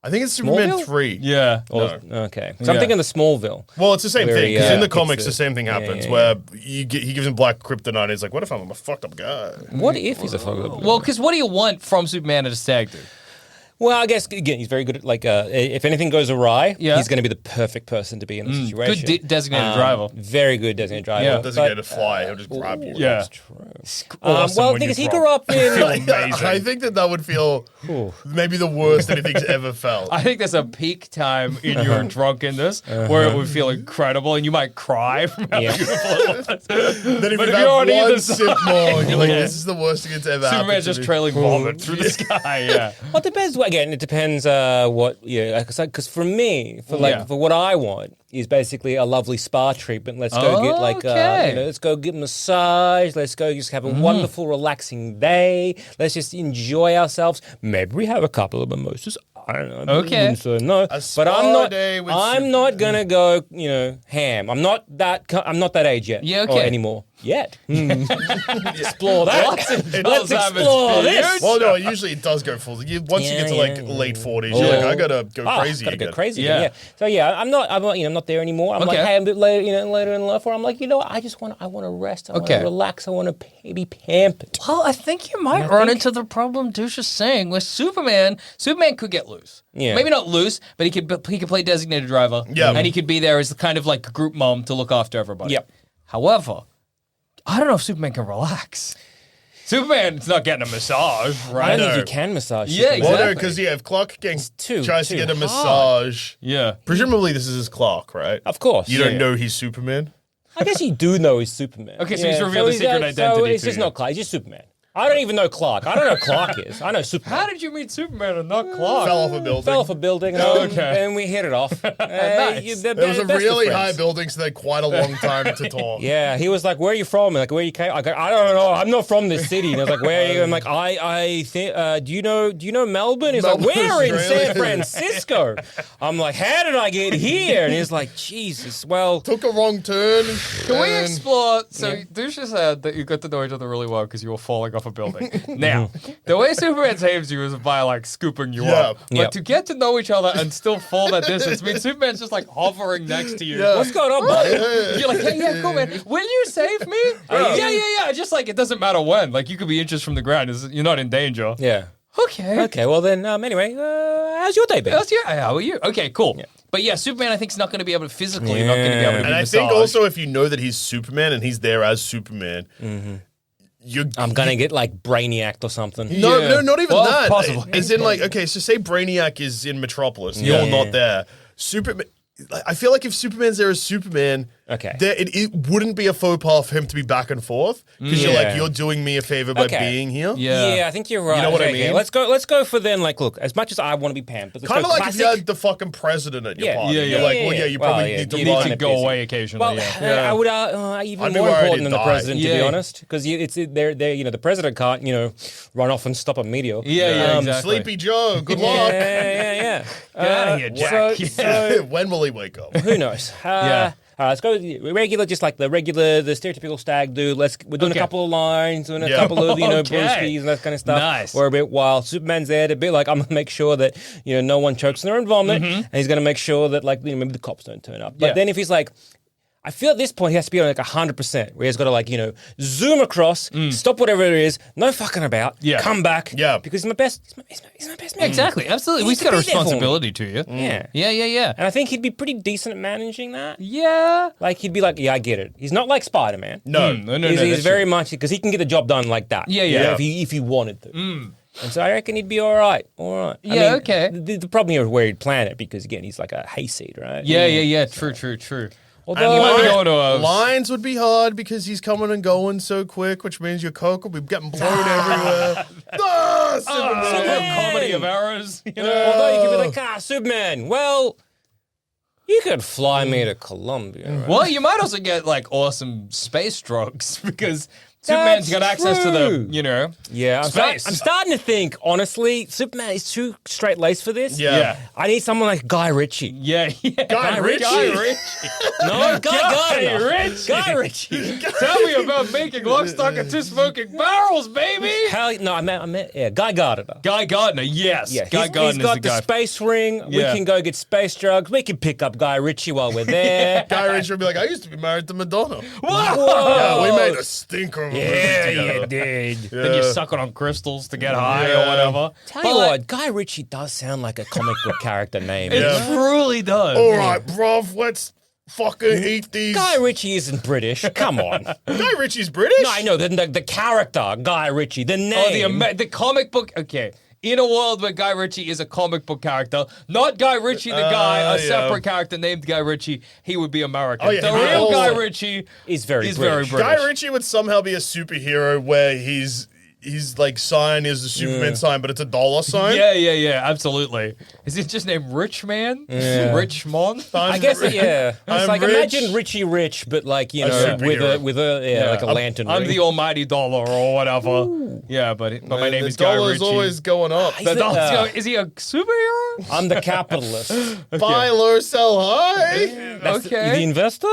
I think it's Superman Smallville? 3. Yeah. Okay. So I'm Yeah. thinking the Smallville. Well, it's the same Where thing, he, because in the picks comics, it. the same thing happens, yeah, where he gives him black kryptonite, and he's like, what if I'm a fucked up guy? What if he's a fuck? Well, because what do you want from Superman at a stag do? Well, I guess again, he's very good at like if anything goes awry, Yeah. he's going to be the perfect person to be in the Good situation. designated driver. Very good designated driver. Yeah. Doesn't get to fly, he'll just grab you. Yeah. That's true. Awesome Well, when the thing you're is, he drunk. grew up in. I think that would feel maybe the worst anything's ever felt. I think there's a peak time in your drunkenness where it would feel incredible and you might cry from how Yeah. beautiful it was. Then if But you've if had you're on either one sip more, you're like, Yeah. this is the worst thing that's ever happened Superman's to just me. trailing vomit through the sky. Yeah. Well, it depends. Again, it depends what. Yeah, because for me, for what I want is basically a lovely spa treatment. Let's go get like Okay. let's go get a massage. Let's go just have a wonderful, relaxing day. Let's just enjoy ourselves. Maybe we have a couple of mimosas. I don't know. Okay. So no, A but spa day with I'm not gonna go, ham. I'm not that age yet. Yeah, okay. Or anymore. Yet. Explore that. Let's have explore its this. Well, no, usually it does go full. Once you get to late 40s, you're like, I gotta go crazy. Gotta again. go crazy. Yeah. Yeah. So I'm not there anymore. I'm like, Okay. hey, I'm a bit later in life, where I'm like, what? I want to rest. I want to Okay. relax. I want to be pampered. Well, I think you might run into the problem Duscher's saying with Superman. Superman could get loose. Yeah. Maybe not loose, but he could play designated driver. Yeah. And he could be there as kind of like a group mom to look after everybody. Yep. However, I don't know if Superman can relax. Superman's not getting a massage, I right? don't think know. you can massage. Yeah, Superman. Well, exactly. no, because if Clark Kent too- tries to too get a hard. massage, Yeah. presumably this is his Clark, right? Of course. You Yeah. don't know he's Superman? I guess you do know he's Superman. Okay, so he's revealed the secret So identity it's to just you. not Clark. He's just Superman. I don't even know Clark. I don't know who Clark is. I know Superman. How did you meet Superman and not Clark? Fell off a building. Fell off a building Okay. and we hit it off. Nice. It was a really high building, so they had quite a long time to talk. Yeah, he was like, "Where are you from?" Like, "Where you came?" I go, "I don't know. I'm not from this city." And I was like, "Where are you?" I'm like, "I think. Do you know Melbourne?" He's like, Melbourne, "We're in Australia." San Francisco." I'm like, "How did I get here?" And he's like, "Jesus, well." Took a wrong turn. Can we and- explore? So Duscher said that you got to know each other really well because you were falling off a building. Now, the way Superman saves you is by like scooping you Yeah. up. But Yep. to get to know each other and still fall that distance means Superman's just like hovering next to you. Yeah. What's going on, buddy? You're like, yeah, cool, man. Will you save me? Yeah. Just like, it doesn't matter when. Like, you could be inches from the ground. You're not in danger. Yeah. Okay. Okay. Well then, anyway, how's your day been? How are you? Okay, cool. But yeah, Superman, I think, is not going to be able to physically, not going to be able to be And I massaged. think also if you know that he's Superman and he's there as Superman, I'm gonna get like Brainiac or something. No, Yeah. no, not even Well, that. possibly. As in, like, okay, so say Brainiac is in Metropolis, Yeah. you're not there. Superman. I feel like if Superman's there as Superman, Okay. it wouldn't be a faux pas for him to be back and forth because you're like, Yeah. you're doing me a favor by Okay. being here. Yeah. I think you're right. You know what I Okay, mean? Let's go for then. Like, look, as much as I want to be pampered, let's Kind go of like classic. if you had the fucking president at your Yeah. party. Yeah, You're yeah. like, Yeah, well, yeah. yeah, you Well, probably yeah, need to you You need need run. to go busy. away occasionally. Well, yeah. I would even I'd be more worried important he'd than the die. president, to be Yeah. honest, because the president can't, run off and stop a meteor. Yeah, exactly. Sleepy Joe, good luck. Yeah. Get out of here, Jack. So When will he wake up? who knows? Yeah. All right, let's go with regular, just like the stereotypical stag dude. We're doing Okay. a couple of lines, doing a Yeah. couple of, Okay. brewskis and that kind of stuff. Nice. We're a bit wild. Superman's there to be like, I'm gonna make sure that no one chokes on their own vomit, and he's gonna make sure that maybe the cops don't turn up. But Yeah. then if he's like, I feel at this point he has to be on like 100%, where he's got to zoom across, stop whatever it is, no fucking about, Yeah. come back, Yeah. because he's my best man. Exactly. Absolutely. He We've needs got a to be there for me. responsibility to you. Yeah. Yeah. And I think he'd be pretty decent at managing that. Yeah. Like he'd be like, yeah, I get it. He's not like Spider-Man. No. He's that's very true. much because he can get the job done like that. Yeah. If he wanted to. And so I reckon he'd be all right. I Yeah, mean, okay. The problem here is where he'd plan it because again he's like a hayseed, right? Yeah. True. Although you might be going to a Lines would be hard because he's coming and going so quick, which means your coke will be getting blown everywhere. Superman. comedy of errors. although you could be like, Superman. Well, you could fly me to Colombia. Right? Well, you might also get like awesome space drugs because Superman's got access to true. the, Yeah, I'm Space. starting to think, honestly, Superman is too straight laced for this. Yeah. I need someone like Guy Ritchie. Yeah. Guy Ritchie? No, Guy Gardner. Ritchie. Guy Ritchie. Tell me about making lock, stock, and two smoking barrels, baby. Hell, no, I meant Guy Gardner. Guy Gardner, yes. Yeah, Guy he's Gardner's got the the guy. space ring. Yeah. We can go get space drugs. We can pick up Guy Ritchie while we're there. Guy Ritchie would be like, I used to be married to Madonna. Whoa! Yeah, we made a stinker of a movie together. did. Then you suck it on crystals to get high or Yeah. whatever. Tell But you like, what, Guy Ritchie does sound like a comic book character name. it Yeah. truly does. All right, bruv, let's fucking eat these. Guy Ritchie isn't British. Come on. Guy Ritchie's British? No, I know the character Guy Ritchie, the name. Oh, the comic book. Okay. In a world where Guy Ritchie is a comic book character, not Guy Ritchie the guy, a yeah. separate character named Guy Ritchie, he would be American. Oh, yeah, the he'd be real all- Guy Ritchie Is very very British. British. Guy Ritchie would somehow be a superhero where he's his like sign is the Superman sign, but it's a dollar sign. Yeah, absolutely. Is it just named Rich Man? Yeah. Rich Mon? I guess, yeah. It's I'm like, rich. imagine Richie Rich, but like, you know, superhero. with a like a lantern I'm ring. the almighty dollar or whatever. Ooh. Yeah, but my name the is Guy dollar's Ritchie. always going up. The dollar's going, is he a superhero? I'm the capitalist. Buy low, sell high. The investor?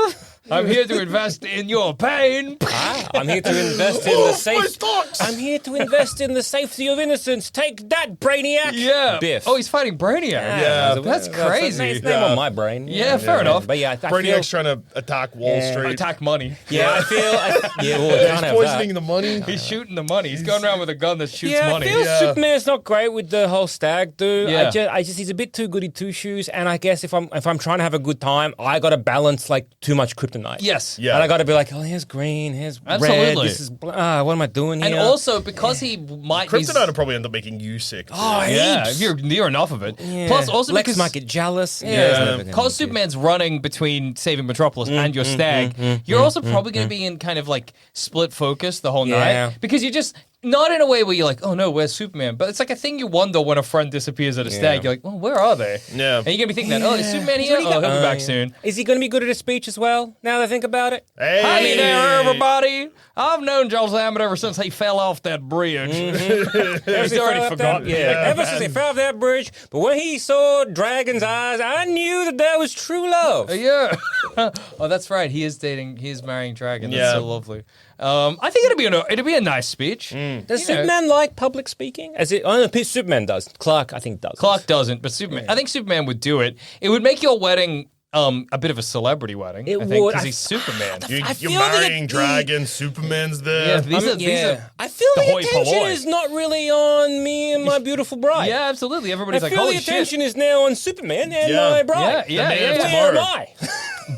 I'm here to invest in your pain. I'm here to invest in the My safe. stocks. I'm here to invest in the safety of innocence. Take that, Brainiac. Yeah. Biff. Oh, he's fighting Brainiac. Yeah, That's crazy. It's name on my brain. Yeah, fair enough. But yeah, I Brainiac's feel. trying to attack Wall Street. Attack money. Yeah, I feel. Yeah, well, He's can't have poisoning that. the money. He's shooting the money. He's going around with a gun that shoots Yeah, money. I feel Yeah. Superman's not great with the whole stag do. Yeah. I just he's a bit too goody two shoes, and I guess if I'm trying to have a good time, I got to balance like too much kryptonite. Yes. Yeah. And I got to be like, oh, here's green, here's red. Absolutely. This is what am I doing here? And also, because he might be... Kryptonite will probably end up making you sick. oh, Yeah, heaps. if you're near enough of it. Yeah. Plus, also Lex because... might get jealous. Yeah, because Superman's running between saving Metropolis and your stag, you're also probably going to be in kind of like split focus the whole Yeah. night because you're just not in a way where you're like, oh no, where's Superman? But it's like a thing you wonder when a friend disappears at a stag. You're like, well, where are they? Yeah. And you're going to be thinking that, oh, is Superman here? Oh, he'll be back soon. Is he going to be good at a speech as well? Now that I think about it. Hey. Hey there, everybody. I've known Joel Zammit ever since he fell off that bridge. He's already forgotten. Ever since he fell off that bridge. But when he saw Dragon's eyes, I knew that was true love. Yeah. Oh, that's right. He is marrying Dragon. That's Yeah. so lovely. I think it'd be a nice speech. Does Superman like public speaking? I know Superman does. Clark, I think, does. Clark doesn't, but Superman. I think Superman would do it. It would make your wedding a bit of a celebrity wedding. It I think would. because he's Superman. You're feel marrying that Dragon, Superman's Yeah, there. these are I feel the the hoi attention polloi. is not really on me and my beautiful bride. yeah, absolutely. I Everybody's like, feel holy the shit. attention is now on Superman and Yeah. my bride. Yeah, man of yeah. Where am tomorrow. I?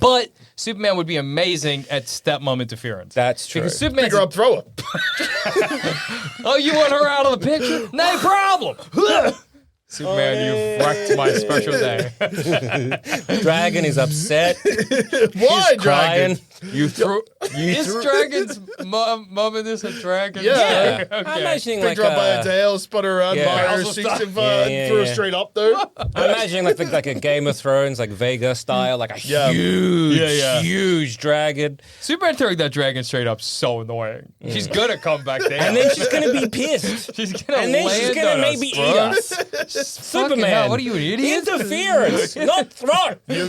But Superman would be amazing at stepmom interference. That's true. Because Superman's Pick her up, throw her. oh, you want her out of the picture? No problem. Superman, you've wrecked my special day. Dragon is upset. Why, He's crying. Dragon? You threw. Is Dragon's mom in this a dragon? Yeah. I'm Okay. imagining Picked like her up by her tail, spun her around Yeah. by her Also 65, Yeah, threw her yeah. straight up there. I'm imagining like a Game of Thrones, like Vega style, like a Yeah. huge dragon. Superman throwing that dragon straight up so annoying. She's gonna come back there. And then she's gonna be pissed. she's gonna And then she's land gonna on maybe us, eat bro. us. Fucking Superman. hell, what are you, an idiot? Interference, not throw.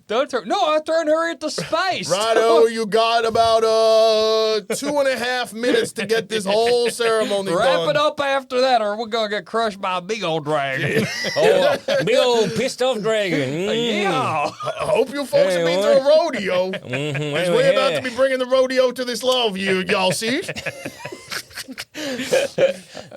Don't throw. No, I thrown her into space. Righto, you got about 2.5 minutes to get this whole ceremony Wrap done. it up after that, or we're gonna get crushed by a big old dragon. Oh, big old pissed off dragon. Yeah. I hope you folks have been to a rodeo. Because we're about to be bringing the rodeo to this love, y'all see?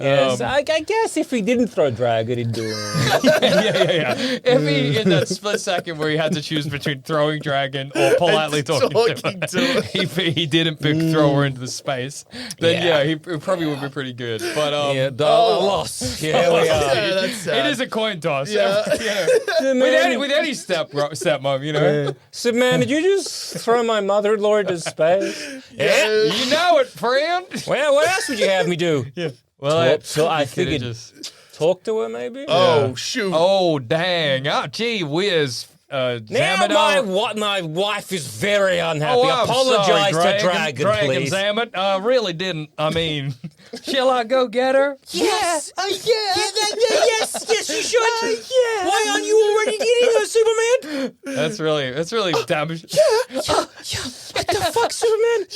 Yes, I guess if he didn't throw dragon, he'd do it. yeah. If he, in that split second where he had to choose between throwing dragon or politely talking to her, he didn't pick throw her into the space, then yeah, he probably would be pretty good. But Yeah, the loss. Here we are. Yeah, that's sad. it is a coin toss. Yeah. With any stepmom, you know. Superman, did you just throw my mother-in-law into space? Yeah. You know it, friend. Well, what else would you have me do? Well, So I you coulda figured just. talk to her, maybe? Oh, shoot. Oh dang! Oh gee whiz! Now Zammit, my wife is very unhappy. Oh, I'm Apologize sorry, to Dragon, please. Zammit. I really didn't. I mean, shall I go get her? Yes. Yes, you should. Yeah. Why aren't you already getting her, Superman? That's really damaging. What the fuck, Superman?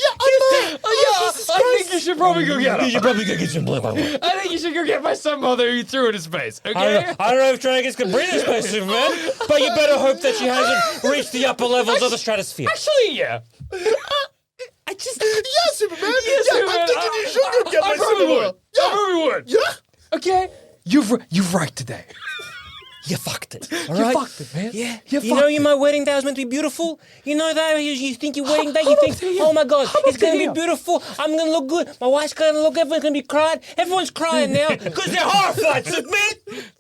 I think you should probably go get her. You should probably go get some blah, blah, blah. I think you should go get my stepmother who you threw in his face. Okay. I don't know if dragons can breathe in space, Superman, but you better hope that she hasn't reached the upper levels of the stratosphere. Actually, yeah. Yeah, Superman. Yeah, Superman. I'm thinking you should go get I my probably Superman. would. I probably would. Yeah. Okay. You've right today. You fucked it. You All right? fucked it, man. Yeah. You You know, my wedding day was meant to be beautiful. You know that? You think your wedding day, you think, oh my God, it's going to be beautiful. I'm going to look good. My wife's going to look, everyone's going to be crying. Everyone's crying now because they're horrified, Superman.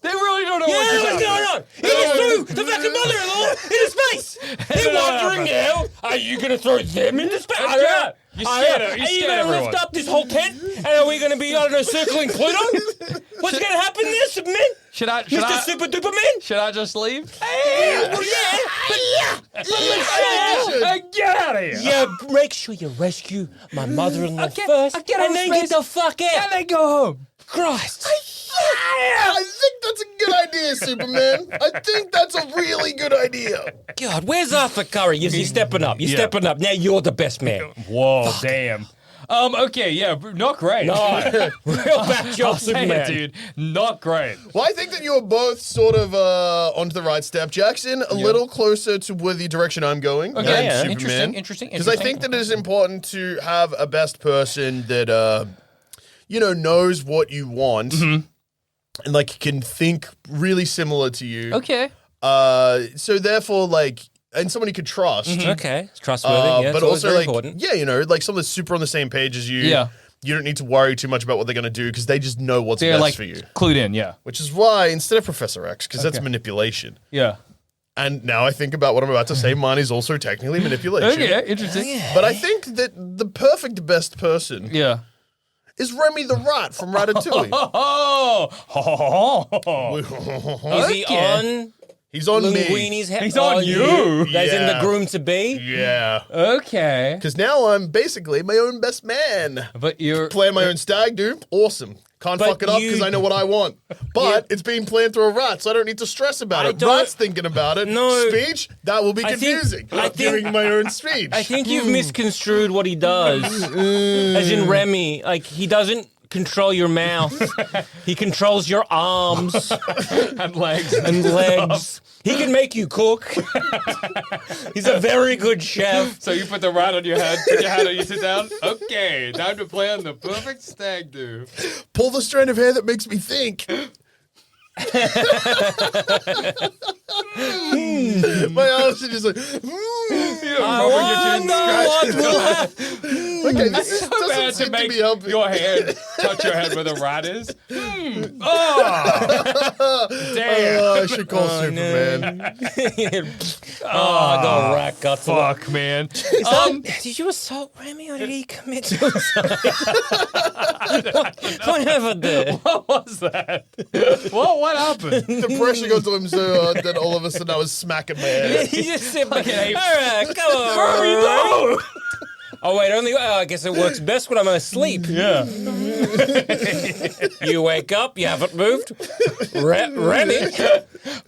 They really don't know Yeah, what's what's going on? He just threw the fucking mother-in-law into space. They're wondering now, are you going to throw them into space? I don't know. You scared Are you scared going to everyone. lift up this whole tent? And are we going to be, I don't know, circling Pluto? What's going to happen there, Superman? Should I Mr. Super Duper Man? should I just leave? Hey, Get out of here. yeah, make sure you rescue my mother-in-law first, get and on then space. get the fuck out. And then go home. Christ. I think that's a good idea, Superman. I think that's a really good idea. God, where's Arthur Curry? You're stepping up. You're stepping up. Now you're the best man. Whoa, damn. Okay, yeah, not great. No, real bad job, I'll say Superman. it, dude. Not great. Well, I think that you were both sort of onto the right step. Jackson, a little closer to where the direction I'm going Okay, than yeah. Superman. Interesting. Because I think that it is important to have a best person that, knows what you want and, like, can think really similar to you. Okay. So therefore, like, and someone you could trust. Okay, it's trustworthy. Yeah, but it's always also, very like, important. like someone that's super on the same page as you. Yeah. You don't need to worry too much about what they're going to do because they just know what's They're best like for you. clued in, yeah. Which is why, instead of Professor X, because that's manipulation. Yeah. And now I think about what I'm about to say, mine is also technically manipulation. Okay, interesting. But I think that the perfect best person Yeah. is Remy the Rat from Ratatouille. Is he on He's on me. Linguini's head? He's on you. As in the Yeah. groom to be? Yeah. Okay. Because now I'm basically my own best man. But you're Plan my own stag do. Awesome. Can't But fuck it up you- because I know what I want. But it's being planned through a rat, so I don't need to stress about I it. don't- Rat's thinking about it. No. Speech? That will be I think- confusing. I I'm think- doing my own speech. I think you've misconstrued what he does. As in Remy, like, he doesn't control your mouth. He controls your arms and legs. and legs. He can make you cook. He's a very good chef. So you put the rat on your head, put your hand on, you sit down. Okay, time to plan the perfect stag do. Pull the strand of hair that makes me think. My arms are just like, I wonder what will happen. okay, this So doesn't bad to seem to make be helping. your hand touch your head where the rat is. Oh, damn. I should call Superman. Oh, the rat guts. Fuck, man. Did you assault Remy or did he commit suicide? what happened there? What was that? What happened? The pressure got to him so hard that all of a sudden I was smacking my head. He just sit back. All Okay. right, come on. Hurry, no! Oh wait, I guess it works best when I'm asleep. Yeah. You wake up, you haven't moved. Remy,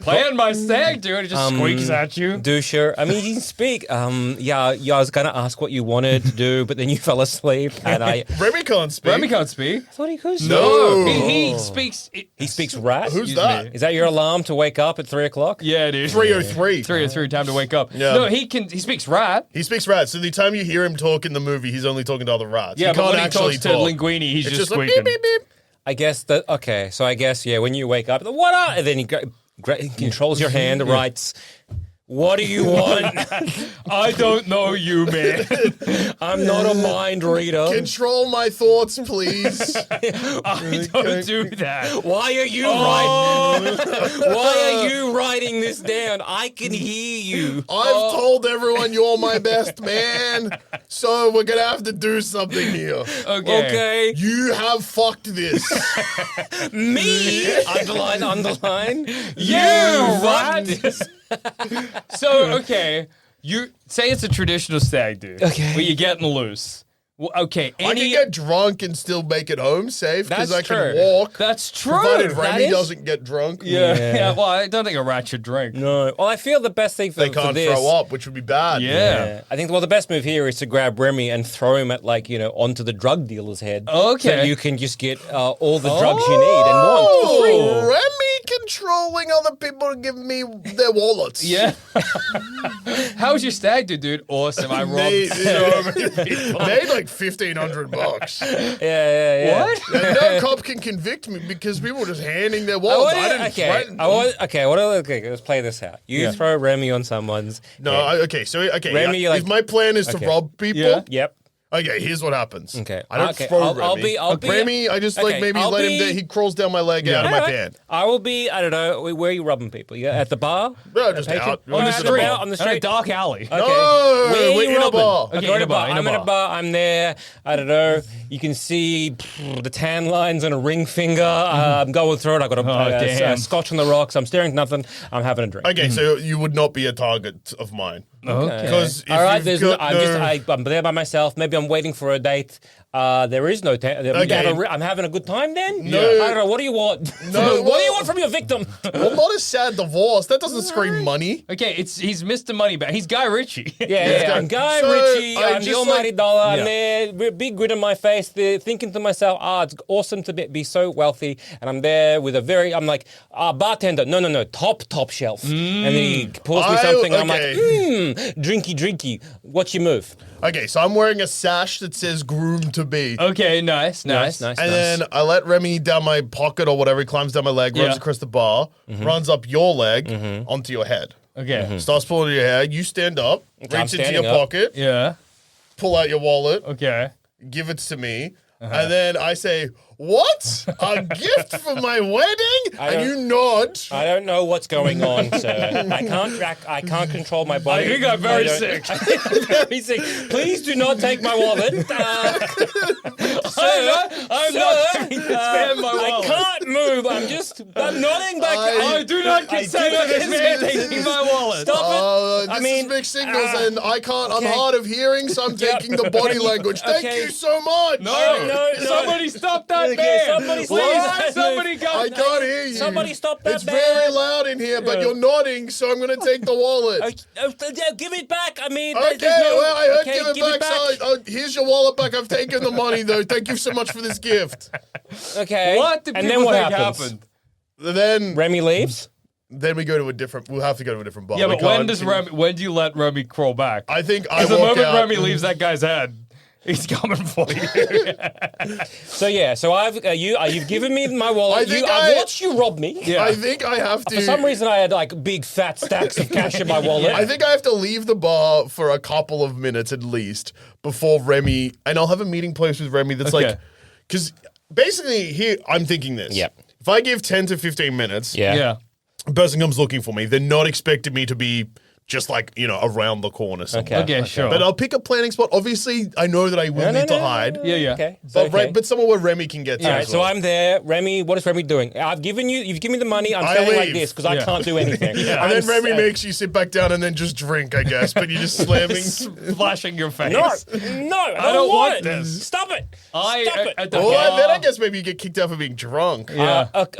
Playing my stag do, and it just squeaks at you. Duscher. I mean, you can speak. Yeah. I was gonna ask what you wanted to do, but then you fell asleep, and I Remy can't speak. Remy can't speak. thought he could. No. He speaks. He speaks rat. Who's Excuse that? me. Is that your alarm to wake up at 3:00? Yeah, dude. 303. 303, time to wake up. Yeah. No, he speaks rat. He speaks rat, so the time you hear him talk in the movie, he's only talking to other rats. Yeah, he but can't when he actually talks to talk. Linguini, he's It's just like squeaking. beep, beep, beep. I guess that. Okay, so I guess when you wake up, what are? And then he controls your hand, writes, "What do you want? I don't know you, man. I'm not a mind reader. Control my thoughts, please. I don't do that. Why are you writing? Why are you writing this down? I can hear you. I've told everyone you're my best man, so we're gonna have to do something here. Okay. You have fucked this. Me. Underline. You rat. So, okay, you say it's a traditional stag do. Okay. But you're getting loose. Well, okay, I can get drunk and still make it home safe because I That's can true. walk. That's true. Provided That Remy is- doesn't get drunk. Yeah. Well, I don't think a rat should drink. No. Well, I feel the best thing for, They for can't this. throw up, which would be bad. Yeah. I think the best move here is to grab Remy and throw him at onto the drug dealer's head. Okay. So you can just get all the drugs you need and want for free. Oh, Remy controlling other people to give me their wallets. Yeah. How was your stag do, dude? Awesome. I robbed Made, so many people. made like $1,500. Yeah. What? And no cop can convict me because people were just handing their wallets. I didn't threaten them. Let's play this out. You throw Remy on someone's. No, head. okay, Remy, if my plan is to Okay. rob people, Yeah. Yep. Okay, here's what happens. Okay. I don't Okay, throw I'll Remy. be- I'll be- Remy, I just okay, maybe I'll let be- him. He crawls down my leg out of my Alright. pant. I will be, I don't know, where are you robbing people? You at the bar? No, just Patron? out. Oh, On the out and street. about, on the In a street. dark alley. Okay. No, Where are we're you in a robbing? bar. Okay, Okay, in a bar. in a I'm in a bar. bar. I'm there. I don't know. You can see the tan lines on a ring finger. I'm going through it. I got a damn. scotch on the rocks. I'm staring at nothing. I'm having a drink. Okay, so you would not be a target of mine. Okay. Because if All right, you've there's got I'm there by myself. Maybe I'm waiting for a date. There is no. I'm having a good time then. No. I don't know. What do you want? No, what do you want from your victim? well, not a sad divorce. That doesn't scream money. Okay, he's Mr. Moneyback. He's Guy Ritchie. Yeah, I'm Guy So, Ritchie. I I'm the just almighty like- dollar. I'm Yeah. there, big grin on my face, there, thinking to myself, it's awesome to be so wealthy. And I'm there with I'm like, bartender, no, top shelf. And then he pours me something, and I'm like, drinky. What's your move? Okay, so I'm wearing a sash that says groom to be. Okay, nice. Nice. And then I let Remy down my pocket or whatever. He climbs down my leg, runs Yeah. across the bar, runs up your leg onto your head. Okay. Starts pulling your hair. You stand up, I'm reach into standing your up. pocket, Yeah. pull out your wallet, Okay. give it to me, and then I say, "What? A gift for my wedding?" And don't- you nod. I don't know what's going on, sir. I can't control my body. I think I'm very don't- sick. I think I'm very sick. Please do not take my wallet. I'm not giving this man my I wallet. can't move. I'm nodding back. I do not consent to this man taking my wallet. Stop it. This I mean, is mixed signals, and I can't. okay. I'm hard of hearing, so I'm taking the body language. Thank Okay. you so much. No, somebody stop that Okay, man. somebody stop Please, that somebody man. go. I can't hear you. Somebody stop that It's man. very loud in here, but you're nodding, so I'm going to take the wallet. Give it back. I mean, Okay, there's no, well, I heard okay, give it back. So here's your wallet back. I've taken the money, though. Thank you so much for this gift. Okay. What did and people then what think happens? happened? Then Remy leaves. we go to a different. We'll have to go to a different bar. Yeah, We but when can't- when do you let Remy crawl back? I think I Because the walk moment out. Remy leaves that guy's head, he's coming for you. So I've you've given me my wallet. I think I've I- watched you rob me. Yeah. I think I have to. For some reason, I had like big fat stacks of cash in my wallet. I think I have to leave the bar for a couple of minutes at least before Remy, and I'll have a meeting place with Remy that's Okay. like, because basically here I'm thinking this. Yep. If I give 10 to 15 minutes, Yeah. a person comes looking for me, they're not expecting me to be just like, around the corner somewhere. Okay, sure. But I'll pick a planning spot. Obviously, I know that I will need to hide. Yeah. Okay. But somewhere where Remy can get to. All right, as so well. I'm there. Remy, what is Remy doing? You've given me the money. I'm I standing like leave. this because I Yeah. can't do anything. And then Remy makes you sit back down and then just drink, I guess. But you're just slamming. Flashing your face. No, I don't want it. this. Stop it. I Stop it. at the Well, bar. then I guess maybe you get kicked out for being drunk. Yeah. But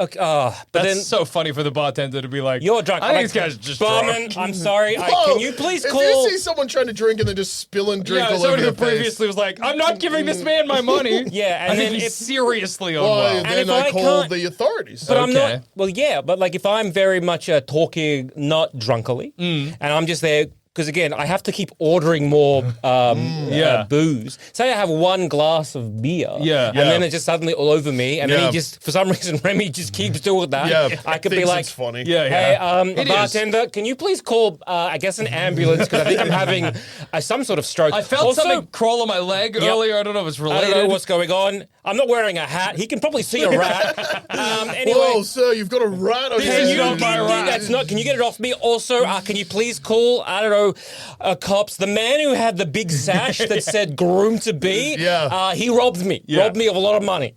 That's then so funny for the bartender to be like, you're drunk. I I'm think this like, guy's just barman, drunk. I'm sorry. Whoa, Can you please if call? you see someone trying to drink and then just spilling drink Yeah, all over somebody your who face, previously was like, I'm not giving this man my money. Yeah, and I think then he's if seriously well, unwell. And then if I I call can't- the authorities. But I'm Okay. not. Well, yeah, but like if I'm very much talking, not drunkily, and I'm just there. Because again, I have to keep ordering more booze. Say I have one glass of beer, Yeah. and Yeah. then it's just suddenly all over me, and then Yeah. he just, for some reason, Remy just keeps doing that. Yeah, I could be thinks like, it's funny. Yeah, Hey, It is. bartender, can you please call, I guess, an ambulance because I think I'm having some sort of stroke. I felt Also, something crawl on my leg earlier. I don't know if it's I related. don't know what's going on. I'm not wearing a hat. He can probably see a rat. Anyway. Whoa, sir, you've got a rat on your is head. not my rat. That's not. Can you get it off me? Also, can you please call? I don't know, cops. The man who had the big sash that said "groom to be." Yeah. He robbed me. Yeah. Robbed me of a lot of money.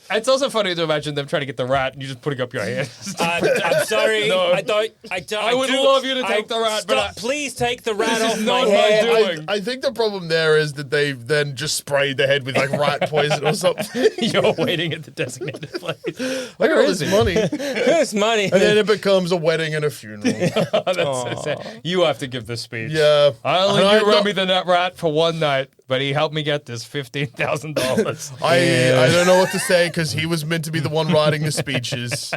It's also funny to imagine them trying to get the rat and you just putting up your hands. I'm sorry. No. I don't. I would love you to take the rat, but Stop, please take the rat This off is my not my head. doing. I think the problem there is that they then just sprayed the head with like rat poison or something. You're waiting at the designated place. Look at all this money. And This money. then it becomes a wedding and a funeral. That's so sad. You have to give this speech. Yeah. I only And knew Remy the Rat for one night, but he helped me get this $15,000. I don't know what to say because he was meant to be the one writing the speeches.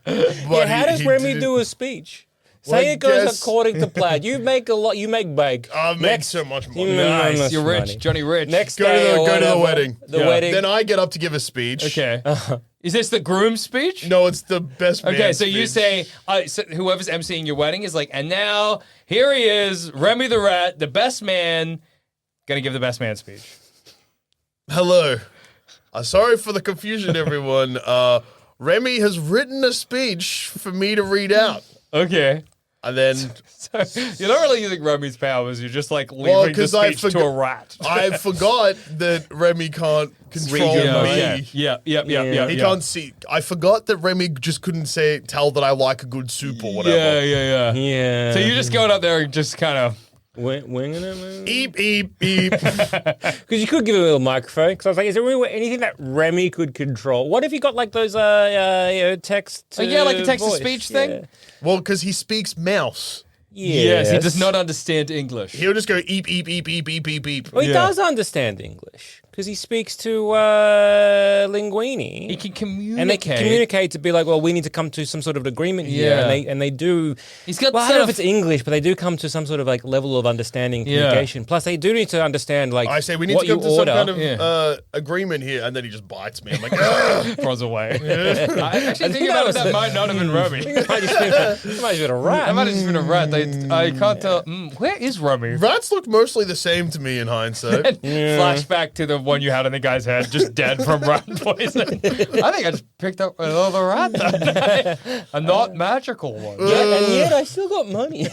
Yeah, how does Remy do a speech? Say I it goes guess- according to plan. You make a lot. You make bank. I make so much money. Nice. You're rich. Money. Johnny Rich. Next Go to day, the- or go to the whatever, wedding. The Yeah. wedding. Then I get up to give a speech. Okay. Is this the groom speech? No, it's the best man Okay, so you speech. say, so whoever's emceeing your wedding is like, and now here he is, Remy the Rat, the best man, gonna give the best man speech. Hello. Sorry for the confusion, everyone. Remy has written a speech for me to read out. Okay. And then... So you're not really using Remy's powers. You're just like leaving the speech to a rat. I forgot that Remy can't control me. Yeah. He can't see. I forgot that Remy just couldn't tell that I like a good soup or whatever. Yeah. So you're just going up there and just kind of... Winging it? Eep, eep, eep. Because you could give him a little microphone. Because I was like, is there really anything that Remy could control? What if you got like those text like a text-to-speech thing? Well, because he speaks mouse. Yes, he does not understand English. He'll just go eep, eep, eep, eep, eep, eep, eep. Well, he does understand English. Because he speaks to Linguini. He can communicate. And they can communicate to be like, well, we need to come to some sort of agreement here. And they do. He's got I don't know if it's English, but they do come to some sort of like level of understanding and communication. Plus, they do need to understand like I say we need to come to some kind of agreement here, and then he just bites me. I'm like, ugh. Throws away. I actually think about it, that might not have been Remy. It might have just been a rat. It might have just been a rat. I can't tell. Where is Remy? Rats look mostly the same to me in hindsight. Flashback to the one you had in the guy's head, just dead from rat poison. I think I just picked up another rat that day. A not magical one. And yet I still got money.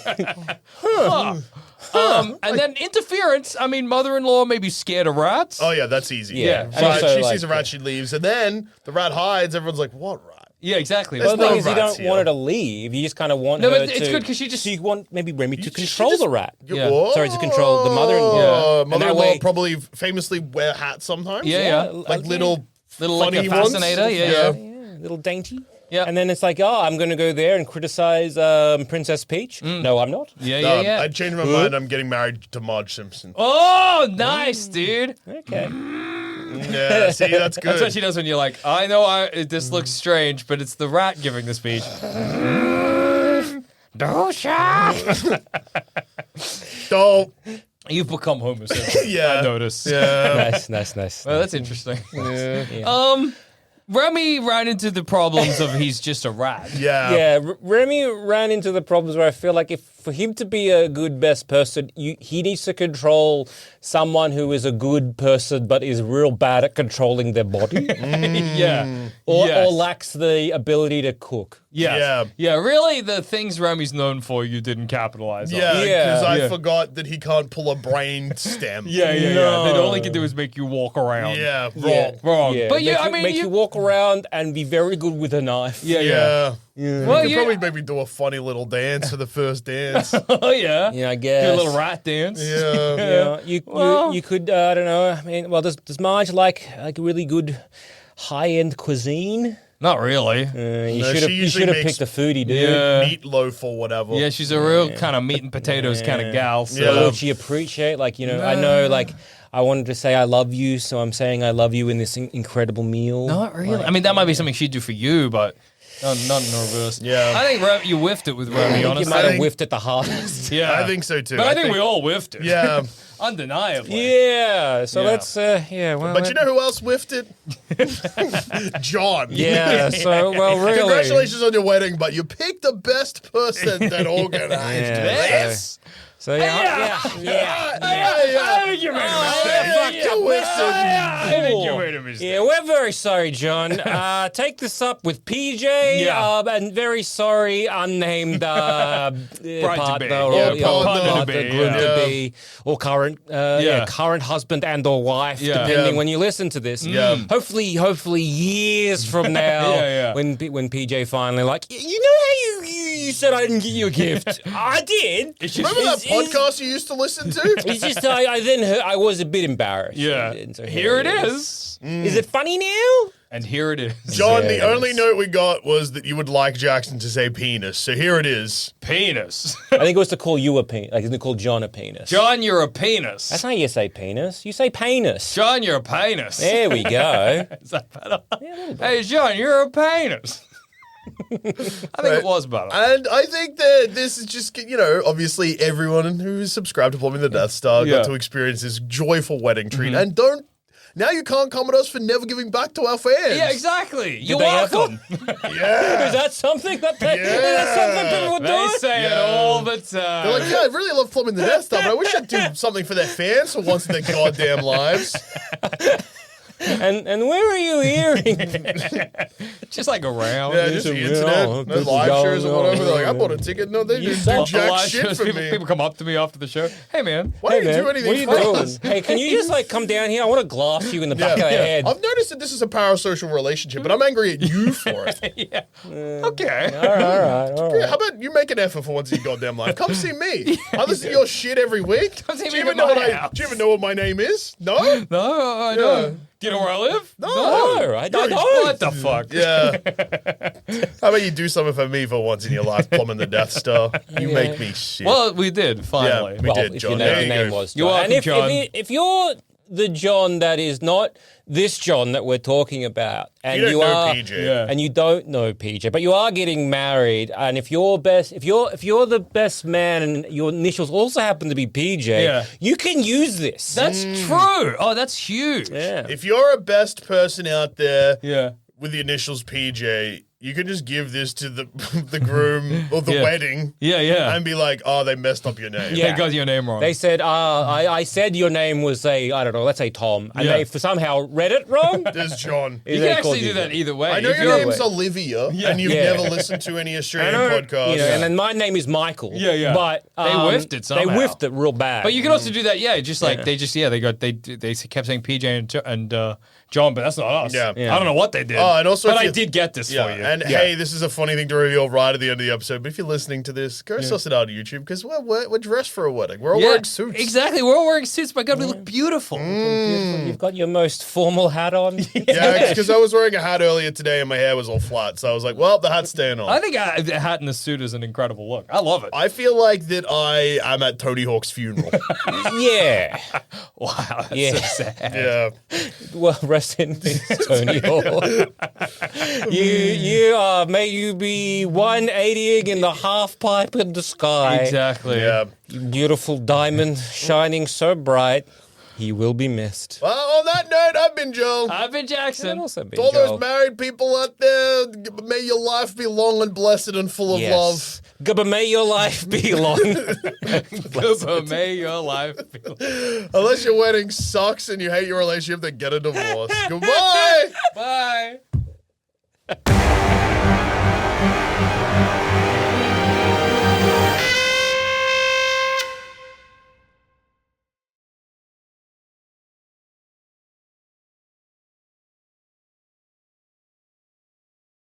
And then interference. I mean, mother-in-law may be scared of rats. Oh, yeah, that's easy. Yeah. But Also, she sees a rat, she leaves. And then the rat hides. Everyone's like, what rat? Yeah, exactly. There's Well, the thing no is, you rats don't want her to leave. You just kind of want her but to... it's good because she just... So you want maybe Remy to She control just- the rat. Yeah. Whoa. Sorry, to control the mother-in-law. Yeah. And that Mother-in-law way- probably famously wear hats sometimes. Yeah. Like little like a funny ones. fascinator. Yeah, little dainty. Yeah. And then it's like, oh, I'm going to go there and criticize Princess Peach. No, I'm not. Yeah. I changed my mind. I'm getting married to Marge Simpson. Oh, nice, dude. Okay. Yeah, see, that's good. That's what she does when you're like, I know this looks strange, but it's the rat giving the speech. Duscher! Don't. You've become homosexual. Yeah. I notice. Yeah. Nice. Well, that's interesting. Yeah. Remy ran into the problems of he's just a rat. Yeah. Remy ran into the problems where I feel like for him to be a good best person, he needs to control someone who is a good person but is real bad at controlling their body. Yeah. Or Yes. lacks the ability to cook. Yes. Yeah, really, the things Remy's known for, you didn't capitalize on. Yeah, because I Yeah. forgot that he can't pull a brain stem. Yeah. That all he can do is make you walk around. Yeah, wrong. Wrong. Yeah. But make you walk around and be very good with a knife. Yeah. Well, You could probably maybe do a funny little dance for the first dance. Oh, yeah. Yeah, I Do guess. a little rat dance. Yeah. Yeah, you could I don't know. I mean, well, does Marge like a really good high end cuisine? Not really. You No, should she usually have makes- picked a foodie, dude. Yeah. Meatloaf or whatever. Yeah, she's a real kind of meat and potatoes kind of gal. So. Yeah. Would she appreciate? Like, I know, like, I wanted to say I love you, so I'm saying I love you in this incredible meal. Not really. I mean, that might be something she'd do for you, but not in reverse. Yeah. I think you whiffed it with Remy, I think honestly. you might have think- whiffed it the hardest. Yeah. I think so too. But I think we all whiffed it. Yeah. Undeniably. Yeah, so Yeah. let's, well... But you know who else whiffed it? John. Yeah, so, well, really... Congratulations on your wedding, but you picked the best person that organized Yeah. this. So, yeah. I think you made a mistake. I think you made a mistake. Yeah, we're very sorry, John. Take this up with PJ. Yeah. And very sorry, unnamed partner or Yeah, partner to be, groom yeah. to be, or current current husband and or wife, Yeah. depending Yeah. when you listen to this. Yeah. Hopefully years from now, Yeah. when PJ finally like, you know how you said I didn't get you a gift? I did. Remember that podcast you used to listen to? It's just I then heard, I was a bit embarrassed. Yeah. And so Here it is. Is it funny now? And here it is. John, the Yes. only note we got was that you would like Jackson to say penis. So here it is. Penis. I think it was to call you a penis, like to call John a penis. John, you're a penis. That's how you say penis. You say penis. John, you're a penis. There we go. Is that better? Hey, John, you're a penis. I think it was better. And I think that this is just, obviously everyone who's subscribed to Plumbing the Death Star Yeah. got to experience this joyful wedding treat. And now you can't come at us for never giving back to our fans. Yeah, exactly. You're they have welcome. Yeah. Is that something that that's something people would They do? say it all the time. They're like, yeah, I really love Plumbing the Death Star, but I wish I'd do something for their fans for once in their goddamn lives. And where are you hearing? Just like around. Yeah, just the internet, no live shows or whatever. They're like, I bought a ticket. No, they didn't do jack Live shit shows, for people, me. people come up to me after the show. Hey, man. Why don't you do anything What are you for doing? us? Hey, can you just like come down here? I want to glass you in the back of the head. I've noticed that this is a parasocial relationship, but I'm angry at you for it. Okay. All right. Yeah, how about you make an effort for once in your goddamn life? Come see me. I listen to your shit every week. Come see do me you even at know my what house. do you even know what my name is? No? No, I don't. Do you know where I live? No. I You're- don't. What the fuck? Yeah. How about you do something for me for once in your life, plumbing the Death Star? You Yeah. make me shit. Well, we did, finally. Yeah, we did, if John. your There name, you name go. was John. You're welcome, and John. if you're the John that is not this John that we're talking about, and You don't know are PJ. Yeah. and you don't know PJ, but you are getting married, and if you're the best man, and your initials also happen to be PJ, Yeah. you can use this. That's true. Oh, that's huge. yeah. If you're a best person out there Yeah. with the initials PJ, you can just give this to the groom or the Yeah. wedding Yeah. and be like, oh, they messed up your name. Yeah. They got your name wrong. They said, I said your name was I don't know, let's say Tom, and Yeah. they somehow read it wrong. There's John. you can actually do that either way. I know If your you're- name's Olivia, and you've Yeah. never listened to any I Australian know, podcasts. you know, and then my name is Michael. Yeah. But They whiffed it somehow. They whiffed it real bad. But you can also do that, just like they kept saying PJ and John, but that's not us. Yeah. I don't know what they did. Oh, and also but if I you- did get this for you. And hey, this is a funny thing to reveal right at the end of the episode. But if you're listening to this, go suss it out on YouTube because we're dressed for a wedding. We're all wearing suits. Exactly. We're all wearing suits. My God, we look beautiful. You've got your most formal hat on. Yeah, because I was wearing a hat earlier today and my hair was all flat. So I was like, well, the hat's staying on. I think a hat and a suit is an incredible look. I love it. I feel like that I am at Tony Hawk's funeral. Yeah. Wow, that's Yeah. so sad. Yeah. Well, rest in peace, Tony Hawk. May you be 180ing in the half pipe in the sky. Exactly. Yeah. You beautiful diamond shining so bright. He will be missed. Well, on that note, I've been Joe. I've been Jackson. And also be To all Joel. those married people out there, may your life be long and blessed and full of love. But may your life be long. May your life be Unless your wedding sucks and you hate your relationship, then get a divorce. Goodbye. Bye.